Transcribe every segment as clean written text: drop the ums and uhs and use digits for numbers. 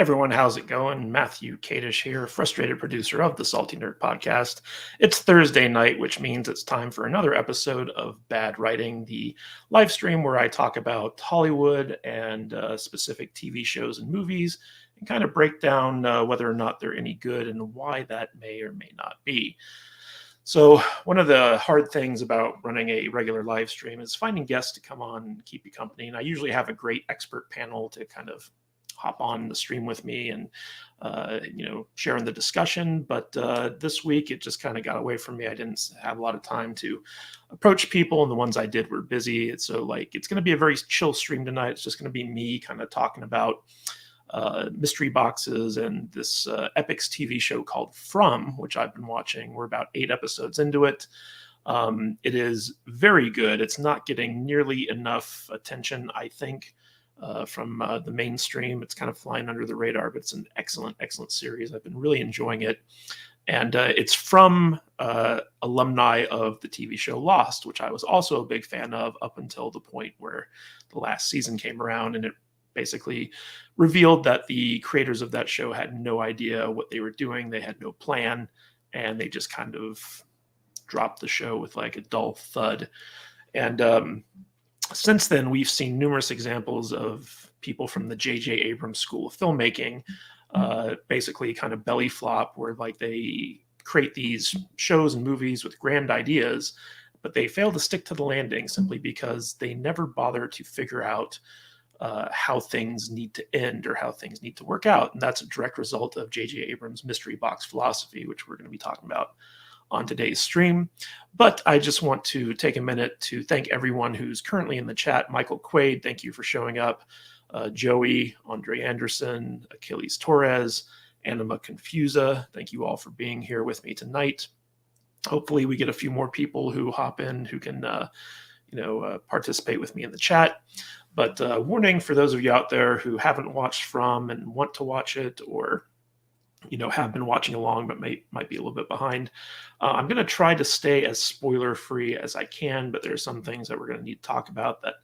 everyone, how's it going? Matthew Kadish here, frustrated producer of the Salty Nerd Podcast. It's Thursday night, which means it's time for another episode of Bad Writing, the live stream where I talk about Hollywood and specific TV shows and movies and kind of break down whether or not they're any good and why that may or may not be. So one of the hard things about running a regular live stream is finding guests to come on and keep you company. And I usually have a great expert panel to kind of hop on the stream with me and, share in the discussion. But this week, it just kind of got away from me. I didn't have a lot of time to approach people, and the ones I did were busy. It's going to be a very chill stream tonight. It's just going to be me kind of talking about mystery boxes and this Epix TV show called From, which I've been watching. We're about 8 episodes into it. It is very good. It's not getting nearly enough attention, I think, from the mainstream. It's kind of flying under the radar, but it's an excellent, excellent series. I've been really enjoying it. And it's from alumni of the TV show Lost, which I was also a big fan of up until the point where the last season came around, and it basically revealed that the creators of that show had no idea what they were doing. They had no plan, and they just kind of dropped the show with like a dull thud. And since then, we've seen numerous examples of people from the JJ Abrams School of Filmmaking basically kind of belly flop, where like they create these shows and movies with grand ideas, but they fail to stick to the landing simply because they never bother to figure out how things need to end or how things need to work out. And that's a direct result of JJ Abrams' Mystery Box philosophy, which we're going to be talking about on today's stream. But I just want to take a minute to thank everyone who's currently in the chat. Michael Quaid, thank you for showing up. Joey, Andre Anderson, Achilles Torres, Anima Confusa, thank you all for being here with me tonight. Hopefully we get a few more people who hop in who can participate with me in the chat. But warning for those of you out there who haven't watched From and want to watch it, or have been watching along but might be a little bit behind. I'm going to try to stay as spoiler-free as I can, but there's some things that we're going to need to talk about that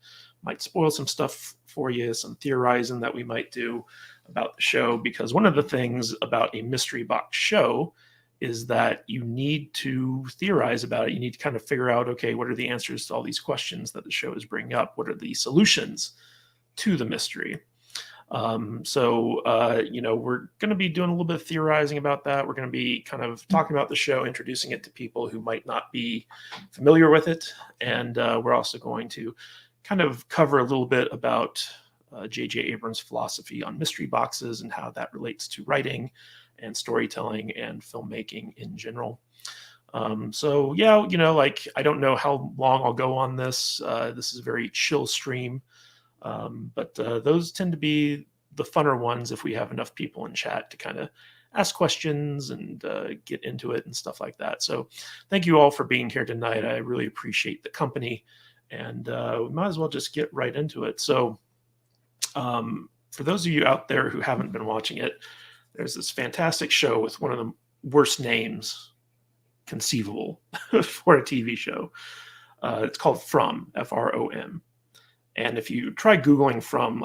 might spoil some stuff for you, some theorizing that we might do about the show, because one of the things about a mystery box show is that you need to theorize about it. You need to kind of figure out, okay, what are the answers to all these questions that the show is bringing up? What are the solutions to the mystery? We're going to be doing a little bit of theorizing about that. We're going to be kind of talking about the show, introducing it to people who might not be familiar with it. And we're also going to kind of cover a little bit about JJ Abrams' philosophy on mystery boxes and how that relates to writing and storytelling and filmmaking in general. I don't know how long I'll go on this. This is a very chill stream. But those tend to be the funner ones if we have enough people in chat to kind of ask questions and get into it and stuff like that. So thank you all for being here tonight. I really appreciate the company, and we might as well just get right into it. So for those of you out there who haven't been watching it, there's this fantastic show with one of the worst names conceivable for a TV show. It's called From, From. And if you try Googling From,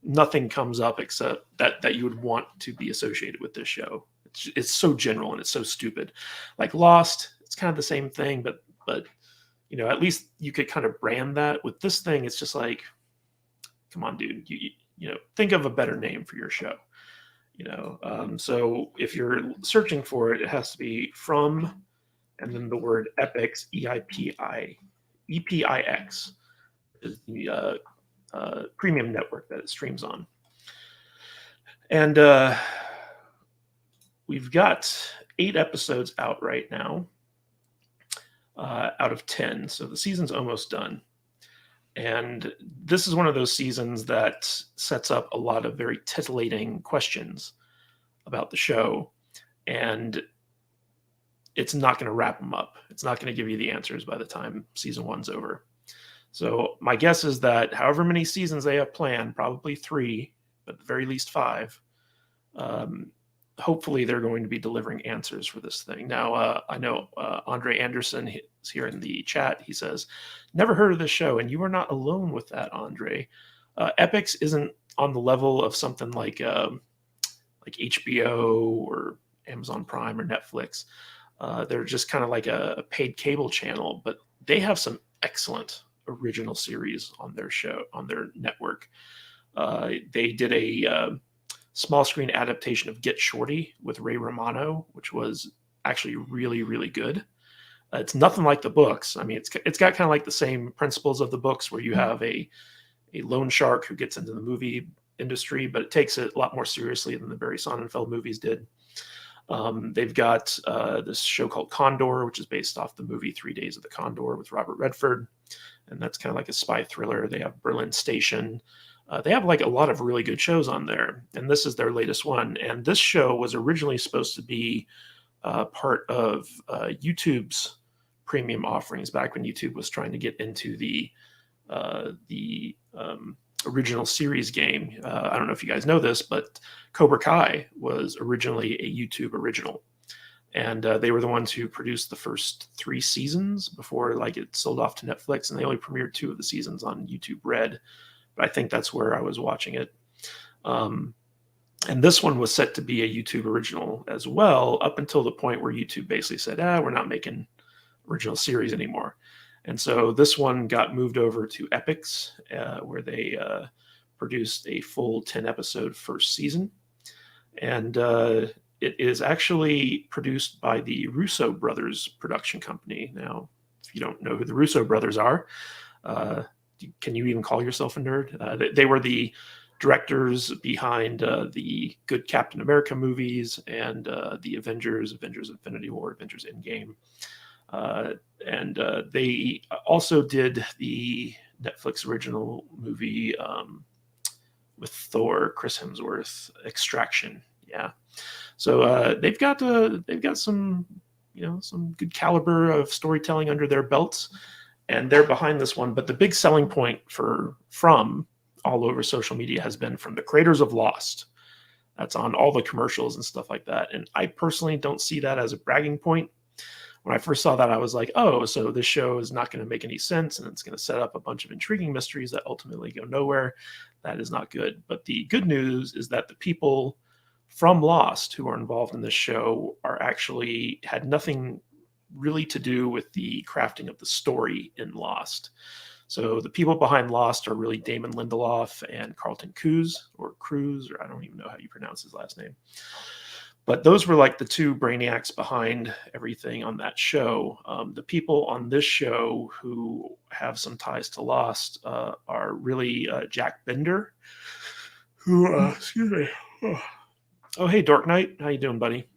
nothing comes up except that you would want to be associated with this show. It's so general and it's so stupid. Like Lost, it's kind of the same thing, but at least you could kind of brand that. With this thing, it's just like, come on, dude, you think of a better name for your show. So if you're searching for it, it has to be From, and then the word Epix, EPIX. Is the premium network that it streams on. And we've got 8 episodes out right now, out of 10. So the season's almost done. And this is one of those seasons that sets up a lot of very titillating questions about the show. And it's not going to wrap them up. It's not going to give you the answers by the time season 1's over. So my guess is that however many seasons they have planned, probably 3, but at the very least 5, hopefully they're going to be delivering answers for this thing. Now, I know Andre Anderson is here in the chat. He says, never heard of this show, and you are not alone with that, Andre. Epix isn't on the level of something like HBO or Amazon Prime or Netflix. They're just kind of like a paid cable channel, but they have some excellent original series on their show, on their network. They did a small screen adaptation of Get Shorty with Ray Romano, which was actually really, really good. It's nothing like the books. I mean, it's got kind of like the same principles of the books, where you have a loan shark who gets into the movie industry, but it takes it a lot more seriously than the Barry Sonnenfeld movies did. They've got this show called Condor, which is based off the movie 3 Days of the Condor with Robert Redford, and that's kind of like a spy thriller. They have Berlin Station. They have like a lot of really good shows on there, and this is their latest one. And this show was originally supposed to be part of YouTube's premium offerings back when YouTube was trying to get into the original series game. I don't know if you guys know this, but Cobra Kai was originally a YouTube original, and they were the ones who produced the first 3 seasons before like it sold off to Netflix, and they only premiered 2 of the seasons on YouTube Red. But I think that's where I was watching it. And this one was set to be a YouTube original as well, up until the point where YouTube basically said, we're not making original series anymore. And so this one got moved over to Epix, where they produced a full 10-episode first season. And it is actually produced by the Russo brothers production company. Now, if you don't know who the Russo brothers are, can you even call yourself a nerd? They were the directors behind the good Captain America movies and the Avengers Infinity War, Avengers Endgame. And they also did the Netflix original movie with Thor, Chris Hemsworth, Extraction. Yeah. So they've got some, some good caliber of storytelling under their belts, and they're behind this one. But the big selling point from all over social media has been from the creators of Lost. That's on all the commercials and stuff like that. And I personally don't see that as a bragging point. When I first saw that, I was like, oh, so this show is not going to make any sense, and it's going to set up a bunch of intriguing mysteries that ultimately go nowhere. That is not good. But the good news is that the people from Lost who are involved in this show are actually had nothing really to do with the crafting of the story in Lost. So the people behind Lost are really Damon Lindelof and Carlton Cuse, or I don't even know how you pronounce his last name. But those were like the 2 brainiacs behind everything on that show. The people on this show who have some ties to Lost are really Jack Bender, who, excuse me. Oh, hey, Dork Knight. How you doing, buddy?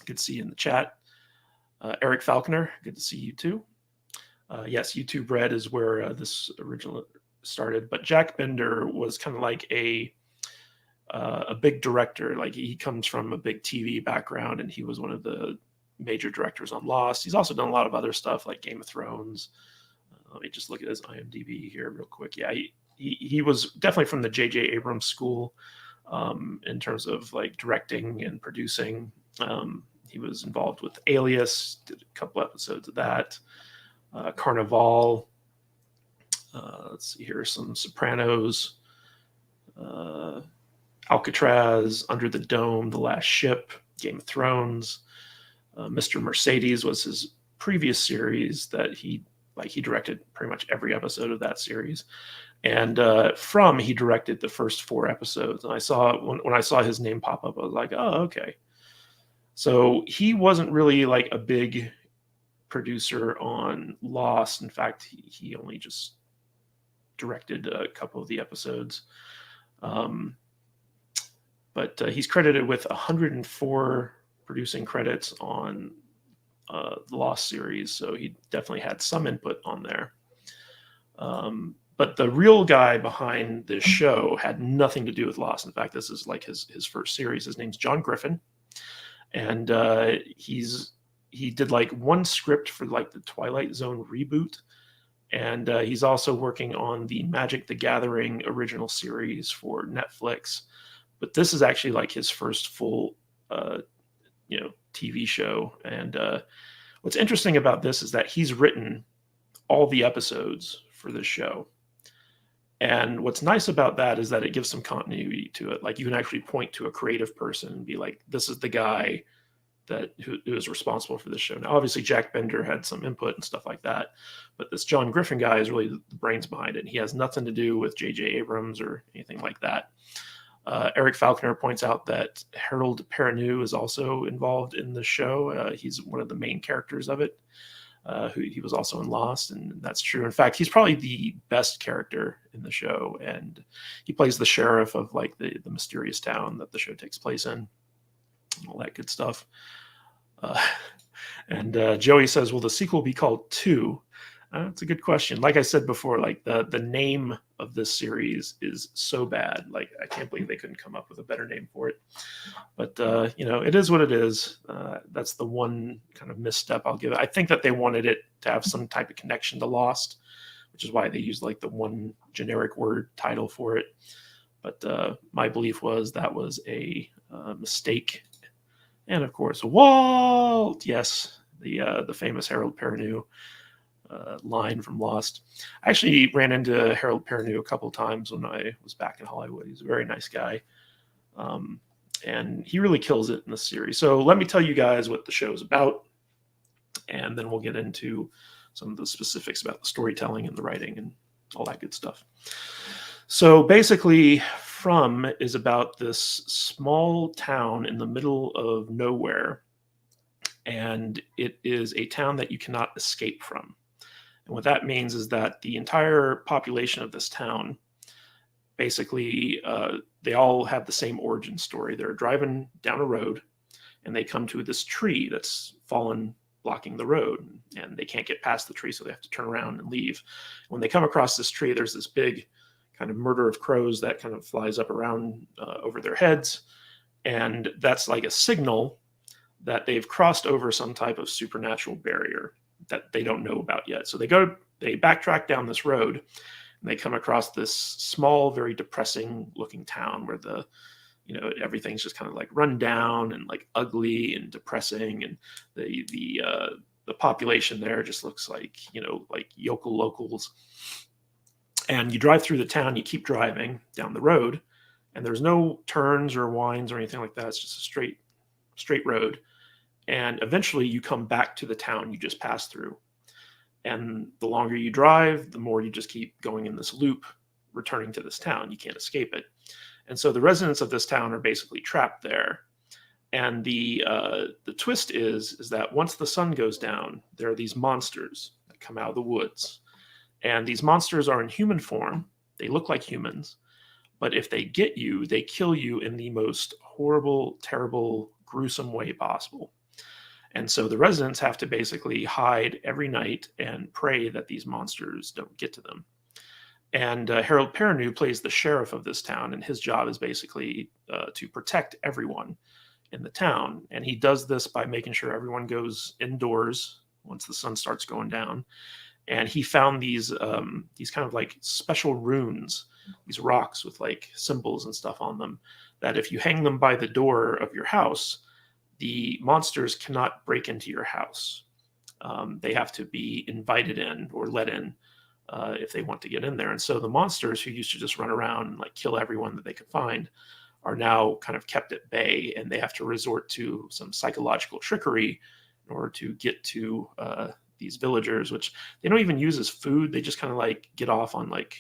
Good to see you in the chat. Eric Falconer, good to see you too. Yes, YouTube Red is where this original started. But Jack Bender was kind of like a big director. Like, he comes from a big TV background, and he was one of the major directors on Lost. He's also done a lot of other stuff like Game of Thrones. Let me just look at his IMDb here real quick. Yeah, he was definitely from the JJ Abrams school in terms of like directing and producing. He was involved with Alias, did a couple episodes of that. Carnival. Let's see here, some Sopranos. Alcatraz, Under the Dome, The Last Ship, Game of Thrones. Mr. Mercedes was his previous series that he directed pretty much every episode of that series. And he directed the first 4 episodes. And I saw when I saw his name pop up, I was like, oh, okay. So he wasn't really like a big producer on Lost. In fact, he only just directed a couple of the episodes. But he's credited with 104 producing credits on the Lost series, so he definitely had some input on there. But the real guy behind this show had nothing to do with Lost. In fact, this is like his first series. His name's John Griffin, and he did like 1 script for like the Twilight Zone reboot, and he's also working on the Magic the Gathering original series for Netflix. But this is actually like his first full, TV show. And what's interesting about this is that he's written all the episodes for this show. And what's nice about that is that it gives some continuity to it. Like you can actually point to a creative person and be like, this is the guy who is responsible for this show. Now, obviously, Jack Bender had some input and stuff like that, but this John Griffin guy is really the brains behind it. He has nothing to do with JJ Abrams or anything like that. Eric Falconer points out that Harold Perrineau is also involved in the show. He's one of the main characters of it. He was also in Lost, and that's true. In fact, he's probably the best character in the show, and he plays the sheriff of like the mysterious town that the show takes place in, and all that good stuff. And Joey says, will the sequel be called 2? That's a good question. Like I said before, like the name of this series is so bad. Like I can't believe they couldn't come up with a better name for it. But it is what it is. That's the one kind of misstep I'll give it. I think that they wanted it to have some type of connection to Lost, which is why they used like the one generic word title for it. But my belief was that was a mistake. And of course, Walt, yes, the famous Harold Perrineau line from Lost. I actually ran into Harold Perrineau a couple of times when I was back in Hollywood. He's a very nice guy. And he really kills it in this series. So let me tell you guys what the show is about, and then we'll get into some of the specifics about the storytelling and the writing and all that good stuff. So basically, From is about this small town in the middle of nowhere, and it is a town that you cannot escape from. And what that means is that the entire population of this town, basically, they all have the same origin story. They're driving down a road, and they come to this tree that's fallen, blocking the road, and they can't get past the tree, so they have to turn around and leave. When they come across this tree, there's this big kind of murder of crows that kind of flies up around over their heads, and that's like a signal that they've crossed over some type of supernatural barrier that they don't know about yet. So they backtrack down this road, and they come across this small, very depressing looking town where everything's just kind of like run down and like ugly and depressing, and the population there just looks like like yokel locals. And you drive through the town, you keep driving down the road, and there's no turns or winds or anything like that. It's just a straight road. And eventually you come back to the town you just passed through. And the longer you drive, the more you just keep going in this loop, returning to this town. You can't escape it. And so the residents of this town are basically trapped there. And the twist is that once the sun goes down, there are these monsters that come out of the woods. And these monsters are in human form. They look like humans. But if they get you, they kill you in the most horrible, terrible, gruesome way possible. And so the residents have to basically hide every night and pray that these monsters don't get to them. And Harold Perrineau plays the sheriff of this town, and his job is basically to protect everyone in the town. And he does this by making sure everyone goes indoors once the sun starts going down. And he found these kind of like special runes, these rocks with like symbols and stuff on them, that if you hang them by the door of your house, the monsters cannot break into your house. They have to be invited in or let in if they want to get in there. And so the monsters who used to just run around and like kill everyone that they could find are now kind of kept at bay, and they have to resort to some psychological trickery in order to get to these villagers, which they don't even use as food. They just kind of like get off on like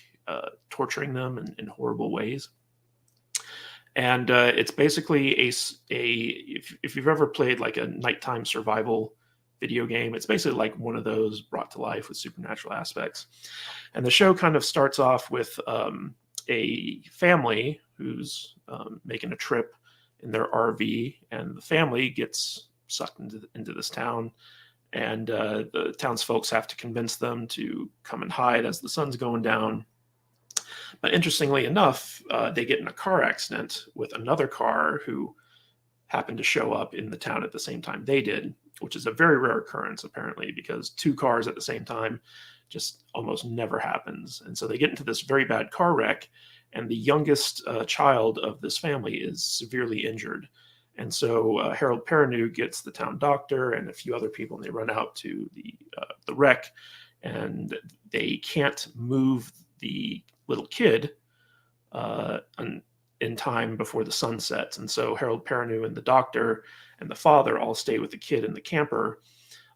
torturing them in horrible ways. And it's basically if you've ever played like a nighttime survival video game, it's basically like one of those brought to life with supernatural aspects. And the show kind of starts off with a family who's making a trip in their RV, and the family gets sucked into this town. And the townsfolk have to convince them to come and hide as the sun's going down. But interestingly enough, they get in a car accident with another car who happened to show up in the town at the same time they did, which is a very rare occurrence, apparently, because two cars at the same time just almost never happens. And so they get into this very bad car wreck, and the youngest child of this family is severely injured. And so Harold Perrineau gets the town doctor and a few other people, and they run out to the wreck, and they can't move the little kid in time before the sun sets. And so Harold Perrineau and the doctor and the father all stay with the kid in the camper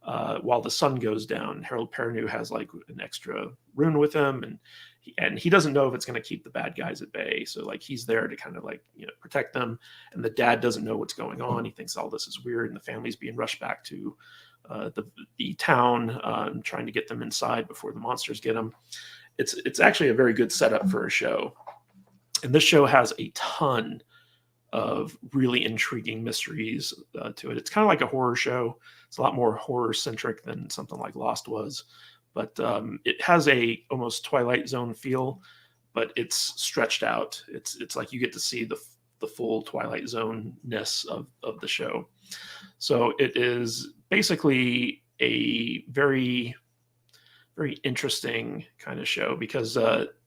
while the sun goes down. Harold Perrineau has like an extra rune with him, and he doesn't know if it's going to keep the bad guys at bay. So like he's there to kind of like, you know, protect them. And the dad doesn't know what's going on. He thinks all this is weird, and the family's being rushed back to the town, trying to get them inside before the monsters get them. It's actually a very good setup for a show. And this show has a ton of really intriguing mysteries to it. It's kind of like a horror show. It's a lot more horror centric than something like Lost was, but it has a almost Twilight Zone feel, but it's stretched out. It's like you get to see the full Twilight Zone-ness of the show. So it is basically a very, very interesting kind of show because,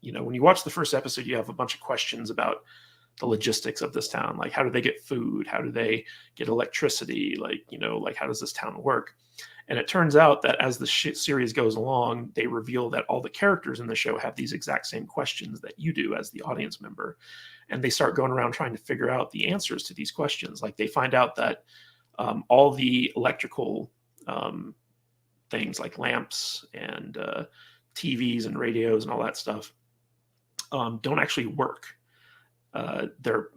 you know, when you watch the first episode, you have a bunch of questions about the logistics of this town. Like, how do they get food? How do they get electricity? Like, you know, like, how does this town work? And it turns out that as the series goes along, they reveal that all the characters in the show have these exact same questions that you do as the audience member. And they start going around trying to figure out the answers to these questions. Like, they find out that all the electrical things like lamps and TVs and radios and all that stuff don't actually work. They're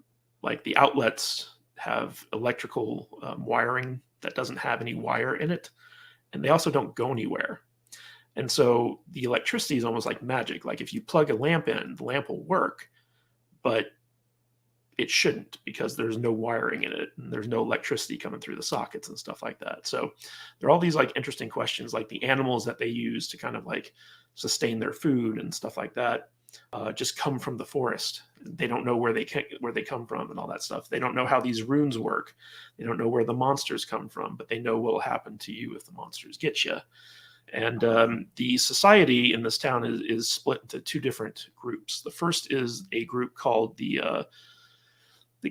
like the outlets have electrical wiring that doesn't have any wire in it, and they also don't go anywhere. And so the electricity is almost like magic. Like if you plug a lamp in, the lamp will work, but it shouldn't because there's no wiring in it and there's no electricity coming through the sockets and stuff like that. So there are all these like interesting questions, like the animals that they use to kind of like sustain their food and stuff like that. Just come from the forest. They don't know where they come from and all that stuff. They don't know how these runes work. They don't know where the monsters come from, but they know what will happen to you if the monsters get you. And the society in this town is split into two different groups. The first is a group called the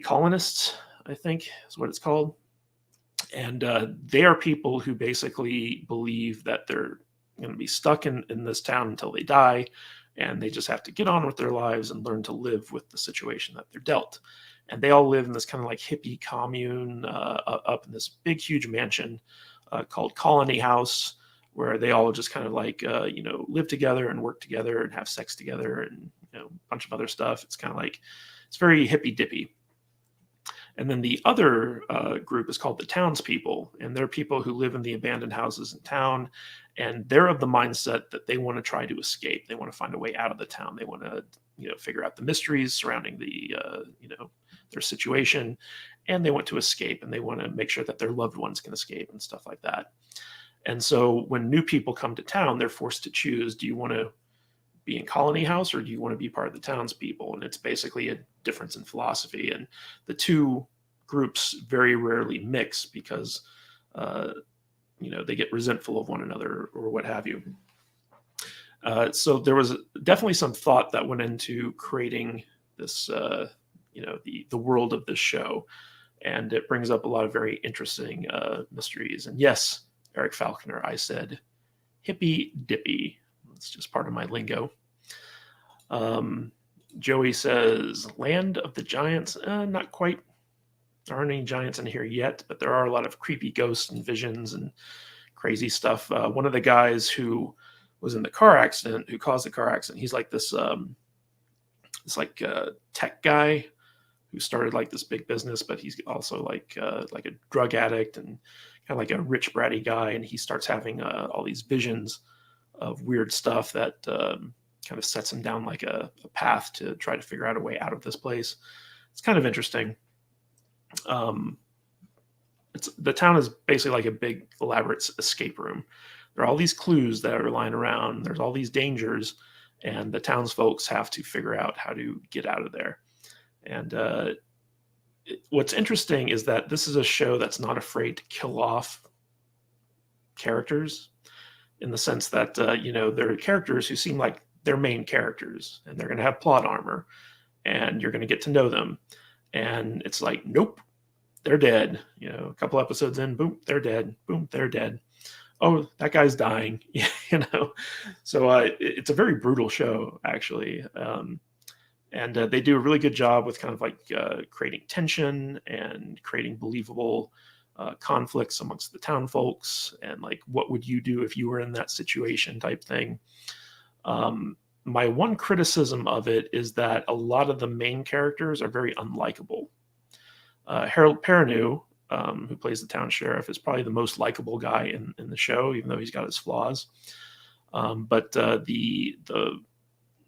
colonists, I think is what it's called. And they are people who basically believe that they're going to be stuck in this town until they die. And they just have to get on with their lives and learn to live with the situation that they're dealt. And they all live in this kind of like hippie commune up in this big, huge mansion called Colony House, where they all just kind of like, you know, live together and work together and have sex together and, you know, a bunch of other stuff. It's kind of like, it's very hippy dippy. And then the other group is called the townspeople, and they're people who live in the abandoned houses in town, and they're of the mindset that they want to try to escape. They want to find a way out of the town. They want to, you know, figure out the mysteries surrounding the, you know, their situation, and they want to escape, and they want to make sure that their loved ones can escape and stuff like that. And so when new people come to town, they're forced to choose: do you want to be in Colony House or do you want to be part of the townspeople? And it's basically a difference in philosophy. And the two groups very rarely mix because, you know, they get resentful of one another or what have you. So there was definitely some thought that went into creating this, you know, the world of this show. And it brings up a lot of very interesting mysteries. And yes, Eric Falconer, I said hippy dippy. It's just part of my lingo. Joey says, Land of the Giants. Not quite. There aren't any giants in here yet, but there are a lot of creepy ghosts and visions and crazy stuff. One of the guys who was in the car accident, who caused the car accident, he's like this tech guy who started like this big business, but he's also like a drug addict and kind of like a rich bratty guy. And he starts having all these visions of weird stuff that kind of sets him down like a path to try to figure out a way out of this place. It's kind of interesting. The town is basically like a big elaborate escape room. There are all these clues that are lying around. There's all these dangers, and the townsfolk have to figure out how to get out of there. And what's interesting is that this is a show that's not afraid to kill off characters, in the sense that, you know, there are characters who seem like they're main characters and they're going to have plot armor and you're going to get to know them. And it's like, nope, they're dead. You know, a couple episodes in, boom, they're dead. Boom, they're dead. oh, that guy's dying, you know. So it's a very brutal show, actually. And they do a really good job with kind of like creating tension and creating believable conflicts amongst the town folks, and like, what would you do if you were in that situation type thing. My one criticism of it is that a lot of the main characters are very unlikable. Harold Perrineau, who plays the town sheriff, is probably the most likable guy in the show, even though he's got his flaws. But the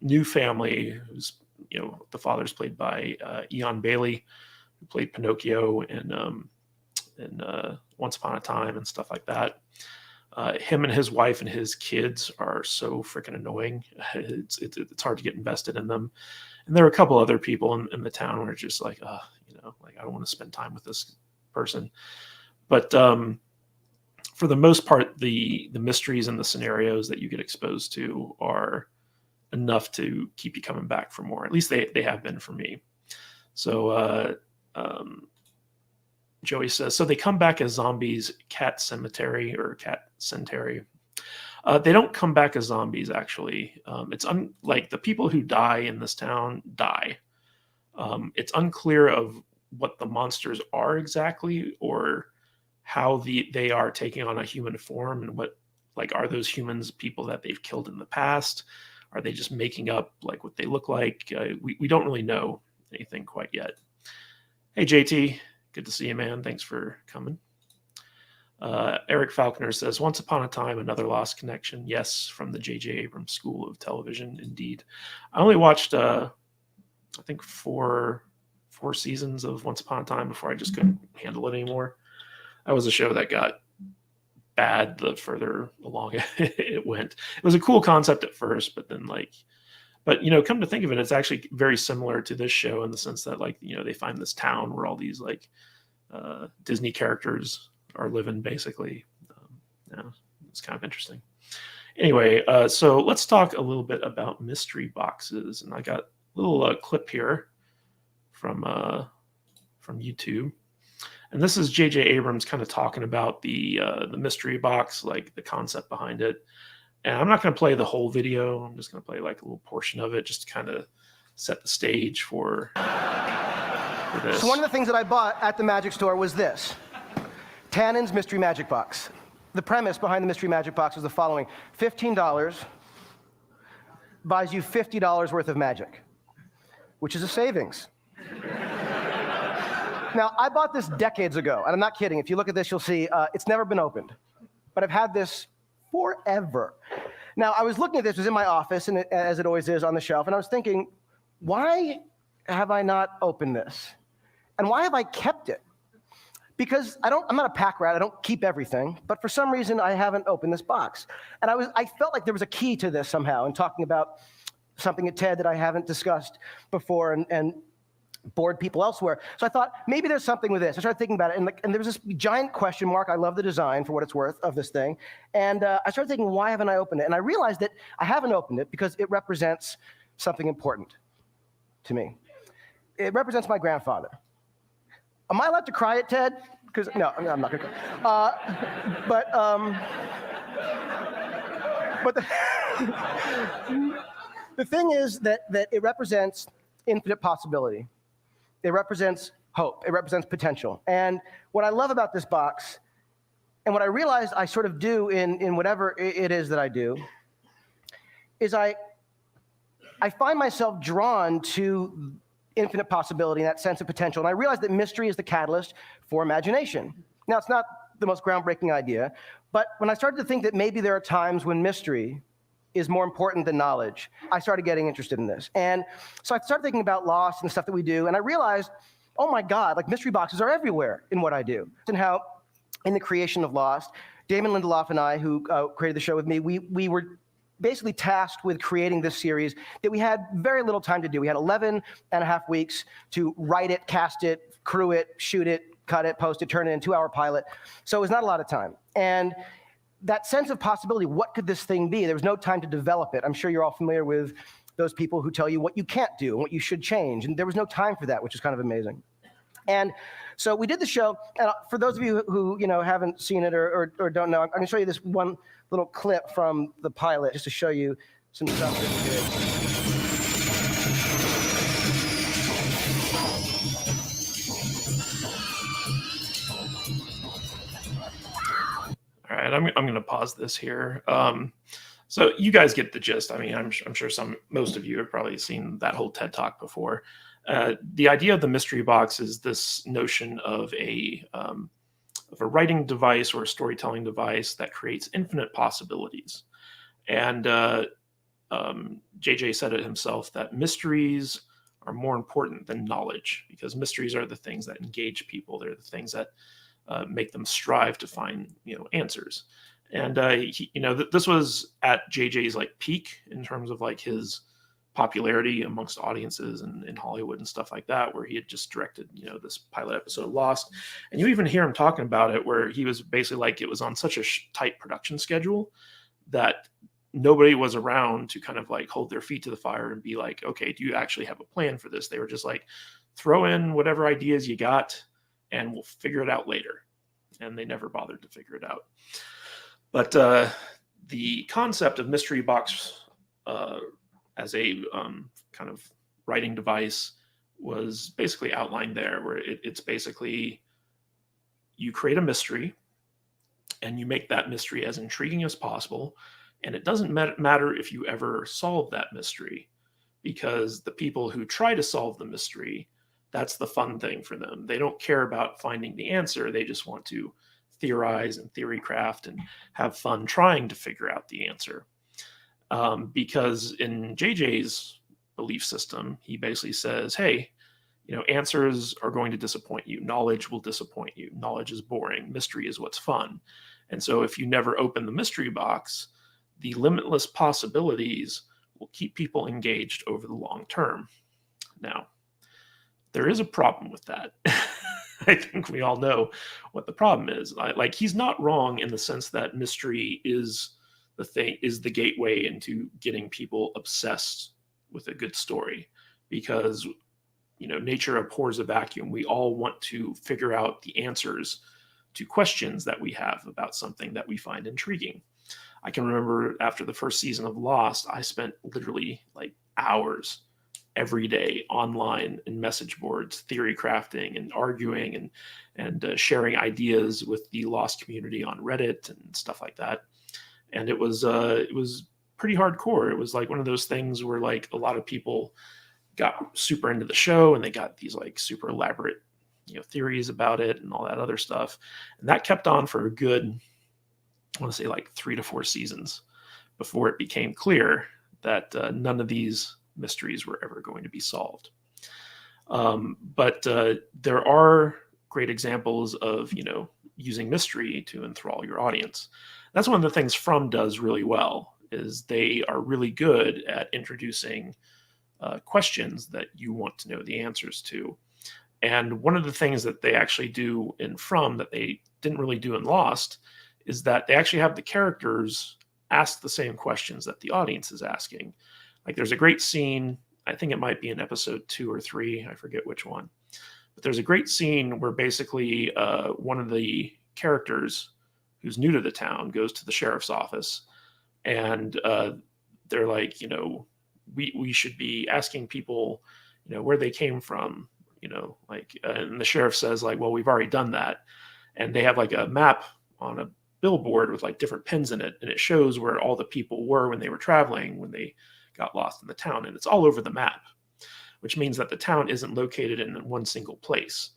new family, who's, you know, the father's played by Eon Bailey, who played Pinocchio in Once Upon a Time and stuff like that. Him and his wife and his kids are so freaking annoying. It's hard to get invested in them. And there are a couple other people in the town where it's just like, you know, like, I don't want to spend time with this person. But for the most part, the mysteries and the scenarios that you get exposed to are enough to keep you coming back for more. At least they have been for me. So Joey says, so they come back as zombies, Cat Cemetery or Cat Cemetery. They don't come back as zombies, actually. It's like the people who die in this town die. It's unclear of what the monsters are exactly, or how they are taking on a human form, and what, like, are those humans people that they've killed in the past? Are they just making up like what they look like? We don't really know anything quite yet. Hey, JT. Good to see you, man. Thanks for coming. Eric Falconer says, Once Upon a Time, Another Lost Connection. Yes, from the JJ Abrams School of Television, indeed. I only watched, I think, four seasons of Once Upon a Time before I just couldn't handle it anymore. That was a show that got bad the further along it went. It was a cool concept at first, but then but, you know, come to think of it, it's actually very similar to this show in the sense that, like, you know, they find this town where all these like Disney characters are living, basically. Yeah, it's kind of interesting. Anyway, so let's talk a little bit about mystery boxes, and I got a little clip here from YouTube, and this is JJ Abrams kind of talking about the mystery box, like the concept behind it. And I'm not going to play the whole video. I'm just going to play like a little portion of it, just to kind of set the stage for this. So one of the things that I bought at the magic store was this, Tannen's Mystery Magic Box. The premise behind the Mystery Magic Box was the following. $15 buys you $50 worth of magic, which is a savings. Now, I bought this decades ago, and I'm not kidding. If you look at this, you'll see it's never been opened. But I've had this forever. Now, I was looking at this, it was in my office, and as it always is, on the shelf, and I was thinking, why have I not opened this? And why have I kept it? Because I'm not a pack rat, I don't keep everything, but for some reason, I haven't opened this box. And I felt like there was a key to this somehow, in talking about something at TED that I haven't discussed before, and bored people elsewhere. So I thought, maybe there's something with this. I started thinking about it, and there was this giant question mark. I love the design, for what it's worth, of this thing. And I started thinking, why haven't I opened it? And I realized that I haven't opened it because it represents something important to me. It represents my grandfather. Am I allowed to cry at TED? Because no, I'm not going to cry. But the thing is that it represents infinite possibility. It represents hope. It represents potential. And what I love about this box, and what I realized I sort of do in whatever it is that I do, is I find myself drawn to infinite possibility and that sense of potential. And I realized that mystery is the catalyst for imagination. Now, it's not the most groundbreaking idea, but when I started to think that maybe there are times when mystery is more important than knowledge, I started getting interested in this. And so I started thinking about Lost and the stuff that we do, and I realized, oh my God, like, mystery boxes are everywhere in what I do. And how, in the creation of Lost, Damon Lindelof and I, who created the show with me, we were basically tasked with creating this series that we had very little time to do. We had 11 and a half weeks to write it, cast it, crew it, shoot it, cut it, post it, turn it in, 2-hour pilot. So it was not a lot of time. And that sense of possibility, what could this thing be? There was no time to develop it. I'm sure you're all familiar with those people who tell you what you can't do and what you should change. And there was no time for that, which is kind of amazing. And so we did the show, and for those of you who haven't seen it or don't know, I'm going to show you this one little clip from the pilot just to show you some stuff that we did. All right, I'm going to pause this here. So you guys get the gist. I mean, I'm sure most of you have probably seen that whole TED Talk before. The idea of the mystery box is this notion of a writing device or a storytelling device that creates infinite possibilities. And JJ said it himself that mysteries are more important than knowledge, because mysteries are the things that engage people. They're the things that make them strive to find answers. And this was at JJ's like peak in terms of like his popularity amongst audiences and in Hollywood and stuff like that, where he had just directed this pilot episode of Lost. And you even hear him talking about it, where he was basically like, it was on such a tight production schedule that nobody was around to kind of like hold their feet to the fire and be like, okay, do you actually have a plan for this? They were just like, throw in whatever ideas you got and we'll figure it out later. And they never bothered to figure it out. But the concept of mystery box as a kind of writing device was basically outlined there, where it's basically you create a mystery and you make that mystery as intriguing as possible. And it doesn't matter if you ever solve that mystery, because the people who try to solve the mystery, that's the fun thing for them. They don't care about finding the answer. They just want to theorize and theory craft and have fun trying to figure out the answer. Because in JJ's belief system, he basically says, hey, answers are going to disappoint you. Knowledge will disappoint you. Knowledge is boring. Mystery is what's fun. And so if you never open the mystery box, the limitless possibilities will keep people engaged over the long term. Now, there is a problem with that. I think we all know what the problem is. Like, he's not wrong in the sense that mystery is the gateway into getting people obsessed with a good story, because nature abhors a vacuum. We all want to figure out the answers to questions that we have about something that we find intriguing. I can remember after the first season of Lost, I spent literally like hours every day online in message boards, theory crafting and arguing and sharing ideas with the Lost community on Reddit and stuff like that. And it was pretty hardcore. It was like one of those things where like a lot of people got super into the show and they got these like super elaborate theories about it and all that other stuff. And that kept on for a good, I want to say like 3 to 4 seasons before it became clear that none of these mysteries were ever going to be solved. But there are great examples of using mystery to enthrall your audience. That's one of the things From does really well, is they are really good at introducing questions that you want to know the answers to. And one of the things that they actually do in From that they didn't really do in Lost is that they actually have the characters ask the same questions that the audience is asking. Like, there's a great scene, I think it might be in episode 2 or 3, I forget which one. But there's a great scene where basically one of the characters who's new to the town goes to the sheriff's office, and they're like, we should be asking people, where they came from, and the sheriff says like, well, we've already done that. And they have like a map on a billboard with like different pins in it, and it shows where all the people were when they were traveling, when they got lost in the town, and it's all over the map, which means that the town isn't located in one single place.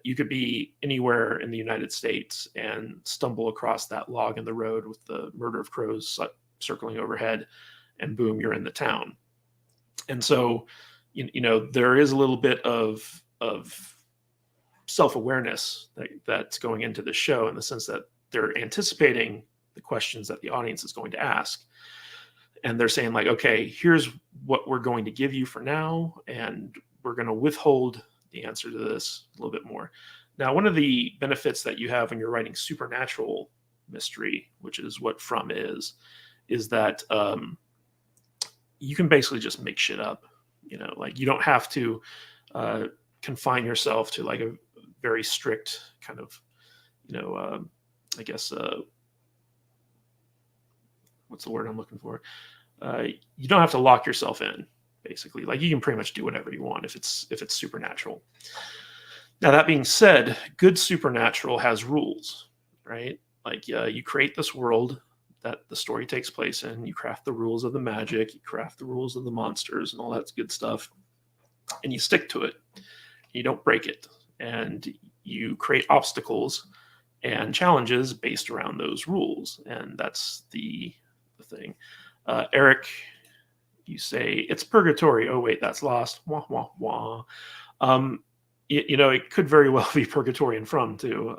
You could be anywhere in the United States and stumble across that log in the road with the murder of crows circling overhead, and boom, you're in the town. And so, there is a little bit of self-awareness that's going into the show, in the sense that they're anticipating the questions that the audience is going to ask. And they're saying like, okay, here's what we're going to give you for now, and we're going to withhold the answer to this a little bit more. Now, one of the benefits that you have when you're writing supernatural mystery, which is what From is that you can basically just make shit up. Like, you don't have to confine yourself to like a very strict kind of, I guess, what's the word I'm looking for? You don't have to lock yourself in, basically. Like you can pretty much do whatever you want if it's supernatural. Now that being said, good supernatural has rules, right? Like you create this world that the story takes place in. You craft the rules of the magic, you craft the rules of the monsters, and all that good stuff, and you stick to it. You don't break it, and you create obstacles and challenges based around those rules, and that's the thing. Eric, you say it's purgatory. Oh wait, that's lost. Wah wah wah. It could very well be purgatory and from too.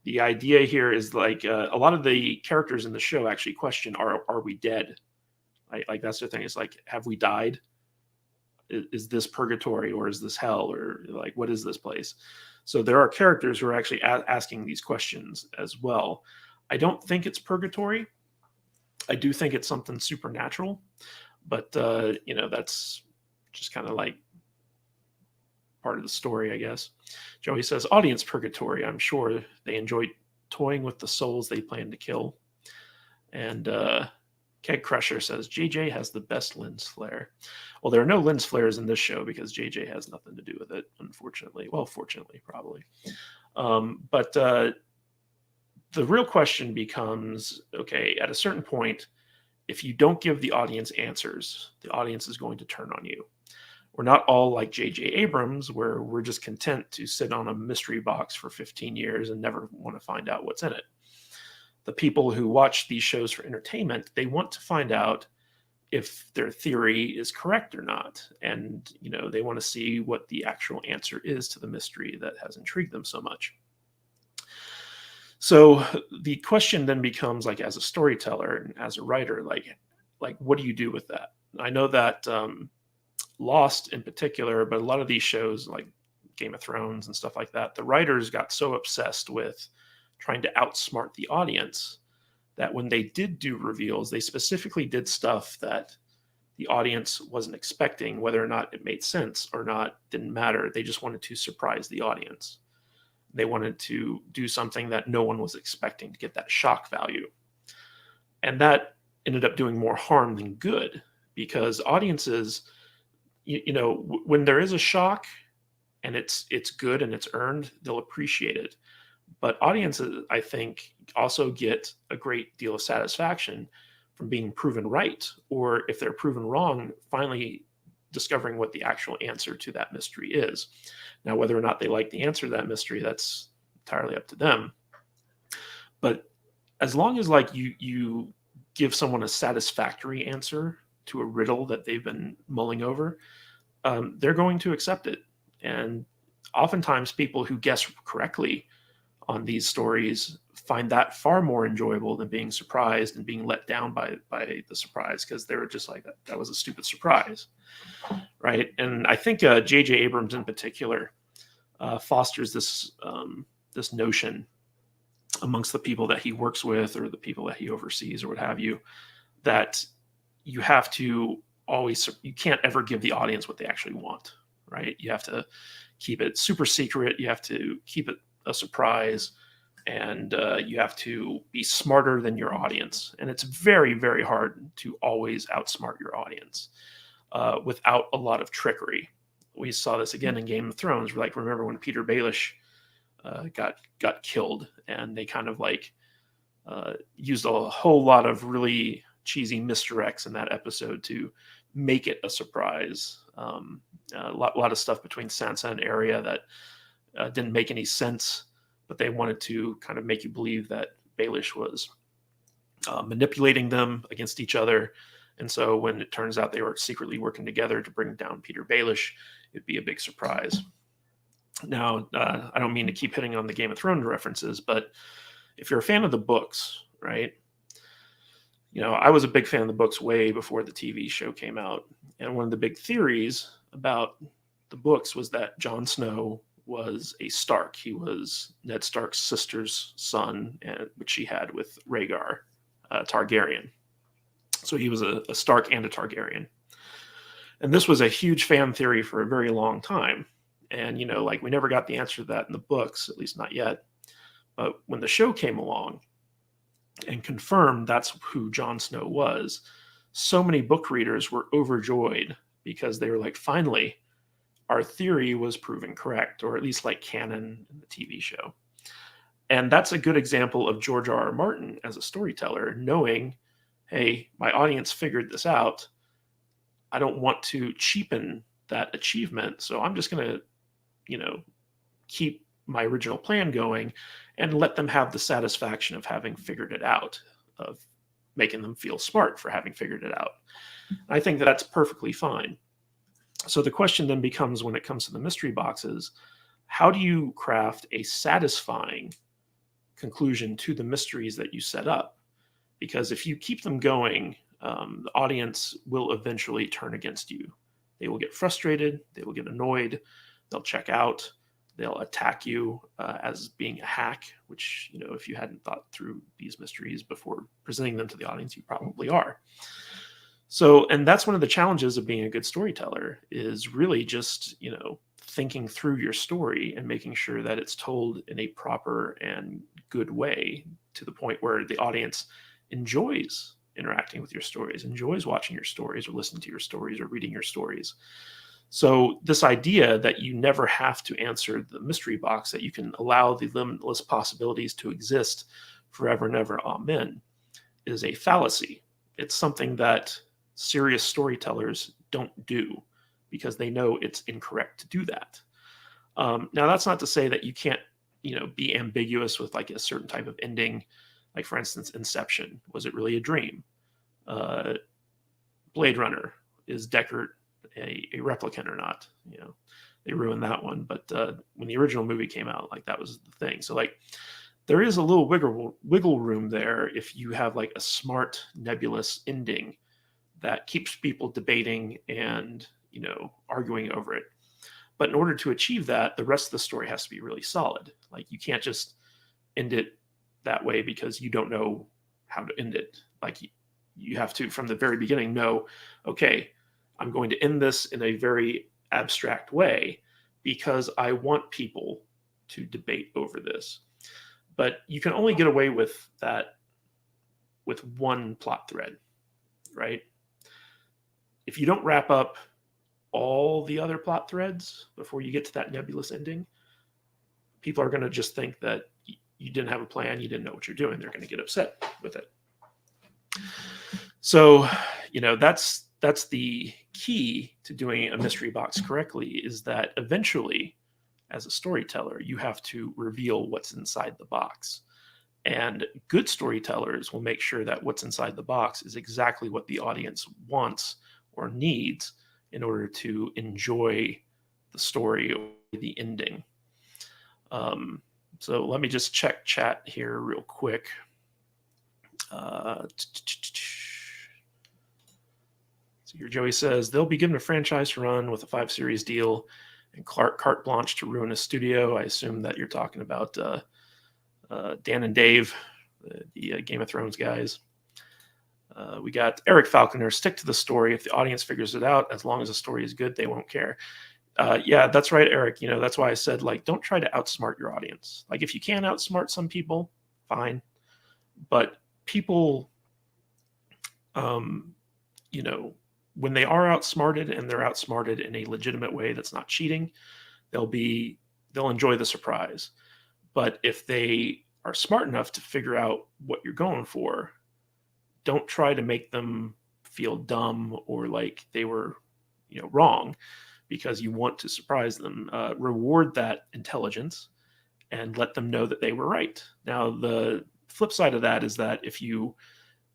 The idea here is like a lot of the characters in the show actually question, are we dead? Like that's the thing. It's like, have we died? Is this purgatory or is this hell, or like what is this place? So there are characters who are actually asking these questions as well. I don't think it's purgatory. I do think it's something supernatural, but that's just kind of like part of the story, I guess. Joey says, audience purgatory. I'm sure they enjoy toying with the souls they plan to kill. And Keg Crusher says, JJ has the best lens flare. Well, there are no lens flares in this show because JJ has nothing to do with it, unfortunately. Well, fortunately, probably. But the real question becomes, okay, at a certain point, if you don't give the audience answers, the audience is going to turn on you. We're not all like JJ Abrams, where we're just content to sit on a mystery box for 15 years and never want to find out what's in it. The people who watch these shows for entertainment, they want to find out if their theory is correct or not. And, they want to see what the actual answer is to the mystery that has intrigued them so much. So the question then becomes, like, as a storyteller and as a writer, like what do you do with that? I know that Lost in particular, but a lot of these shows like Game of Thrones and stuff like that, the writers got so obsessed with trying to outsmart the audience that when they did do reveals, they specifically did stuff that the audience wasn't expecting. Whether or not it made sense or not didn't matter. They just wanted to surprise the audience. They wanted to do something that no one was expecting to get that shock value. And that ended up doing more harm than good, because audiences, when there is a shock and it's good and it's earned, they'll appreciate it. But audiences, I think, also get a great deal of satisfaction from being proven right, or if they're proven wrong, finally discovering what the actual answer to that mystery is. Now, whether or not they like the answer to that mystery, that's entirely up to them. But as long as like you give someone a satisfactory answer to a riddle that they've been mulling over, they're going to accept it. And oftentimes people who guess correctly on these stories find that far more enjoyable than being surprised and being let down by the surprise, because they were just like, that was a stupid surprise, right? And I think JJ Abrams in particular fosters this this notion amongst the people that he works with or the people that he oversees or what have you, that you have to always, you can't ever give the audience what they actually want, right? You have to keep it super secret. You have to keep it a surprise, and you have to be smarter than your audience. And it's very, very hard to always outsmart your audience without a lot of trickery. We saw this again in Game of Thrones. Like, remember when Peter Baelish got killed, and they kind of like used a whole lot of really cheesy misdirects in that episode to make it a surprise. A lot of stuff between Sansa and Arya that didn't make any sense, but they wanted to kind of make you believe that Baelish was manipulating them against each other. And so when it turns out they were secretly working together to bring down Peter Baelish, it'd be a big surprise. Now, I don't mean to keep hitting on the Game of Thrones references, but if you're a fan of the books, right? I was a big fan of the books way before the TV show came out. And one of the big theories about the books was that Jon Snow was a Stark. He was Ned Stark's sister's son, which she had with Rhaegar Targaryen. So he was a Stark and a Targaryen. And this was a huge fan theory for a very long time. And, like we never got the answer to that in the books, at least not yet. But when the show came along and confirmed that's who Jon Snow was, so many book readers were overjoyed because they were like, finally, our theory was proven correct, or at least like canon in the TV show. And that's a good example of George R.R. Martin as a storyteller, knowing, hey, my audience figured this out. I don't want to cheapen that achievement. So I'm just going to, keep my original plan going and let them have the satisfaction of having figured it out, of making them feel smart for having figured it out. I think that that's perfectly fine. So the question then becomes, when it comes to the mystery boxes, how do you craft a satisfying conclusion to the mysteries that you set up? Because if you keep them going, the audience will eventually turn against you. They will get frustrated, they will get annoyed, they'll check out, they'll attack you as being a hack, which, if you hadn't thought through these mysteries before presenting them to the audience, you probably are. So, and that's one of the challenges of being a good storyteller, is really just, thinking through your story and making sure that it's told in a proper and good way, to the point where the audience enjoys interacting with your stories, enjoys watching your stories or listening to your stories or reading your stories. So this idea that you never have to answer the mystery box, that you can allow the limitless possibilities to exist forever and ever, amen, is a fallacy. It's something that serious storytellers don't do, because they know it's incorrect to do that. Now, that's not to say that you can't, be ambiguous with like a certain type of ending. Like, for instance, Inception. Was it really a dream? Blade Runner. Is Deckard a replicant or not? They ruined that one. But when the original movie came out, like, that was the thing. So, like, there is a little wiggle room there if you have like a smart, nebulous ending that keeps people debating and, arguing over it. But in order to achieve that, the rest of the story has to be really solid. Like, you can't just end it that way because you don't know how to end it. Like, you have to, from the very beginning, know, okay, I'm going to end this in a very abstract way because I want people to debate over this. But you can only get away with that with one plot thread, right? If you don't wrap up all the other plot threads before you get to that nebulous ending, people are going to just think that you didn't have a plan, you didn't know what you're doing. They're going to get upset with it. So, that's the key to doing a mystery box correctly, is that eventually, as a storyteller, you have to reveal what's inside the box. And good storytellers will make sure that what's inside the box is exactly what the audience wants or needs in order to enjoy the story or the ending. So let me just check chat here real quick. So here Joey says, they'll be given a franchise to run with a 5-series deal and carte blanche to ruin a studio. I assume that you're talking about Dan and Dave, the Game of Thrones guys. We got Eric Falconer, stick to the story. If the audience figures it out, as long as the story is good, they won't care. Yeah, that's right, Eric. That's why I said, like, don't try to outsmart your audience. Like, if you can outsmart some people, fine. But people, when they are outsmarted, and they're outsmarted in a legitimate way that's not cheating, they'll enjoy the surprise. But if they are smart enough to figure out what you're going for, don't try to make them feel dumb or like they were, wrong, because you want to surprise them. Reward that intelligence and let them know that they were right. Now, the flip side of that is that if you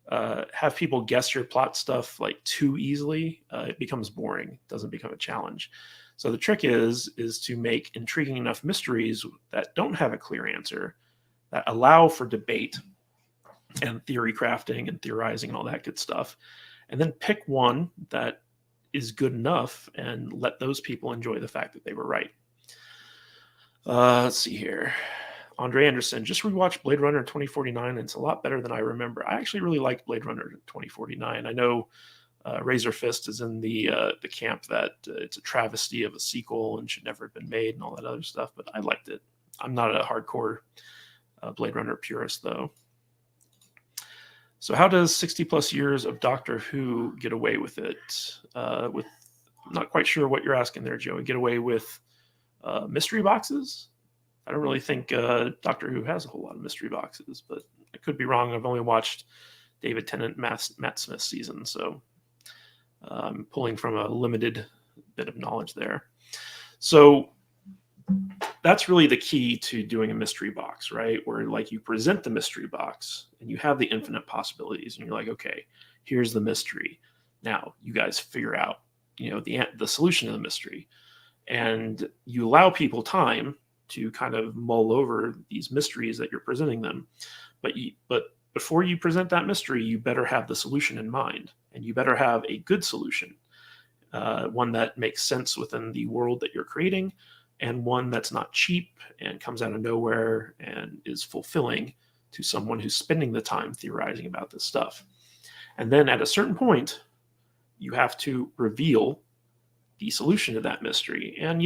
have people guess your plot stuff like too easily, it becomes boring. It doesn't become a challenge. So the trick is to make intriguing enough mysteries that don't have a clear answer, that allow for debate and theory crafting and theorizing and all that good stuff. And then pick one that is good enough and let those people enjoy the fact that they were right. Let's see here. Andre Anderson, just rewatched Blade Runner 2049, and it's a lot better than I remember. I actually really liked Blade Runner 2049. I know Razor Fist is in the camp that it's a travesty of a sequel and should never have been made and all that other stuff, but I liked it. I'm not a hardcore Blade Runner purist, though. So how does 60 plus years of Doctor Who get away with it? I'm not quite sure what you're asking there, Joey. Get away with mystery boxes? I don't really think Doctor Who has a whole lot of mystery boxes, but I could be wrong. I've only watched David Tennant, Matt Smith's season, so I'm pulling from a limited bit of knowledge there. So that's really the key to doing a mystery box, right? Where like you present the mystery box and you have the infinite possibilities, and you're like, okay, here's the mystery. Now you guys figure out, the solution to the mystery, and you allow people time to kind of mull over these mysteries that you're presenting them. But before you present that mystery, you better have the solution in mind, and you better have a good solution, one that makes sense within the world that you're creating, and one that's not cheap and comes out of nowhere and is fulfilling to someone who's spending the time theorizing about this stuff. And then at a certain point, you have to reveal the solution to that mystery. And,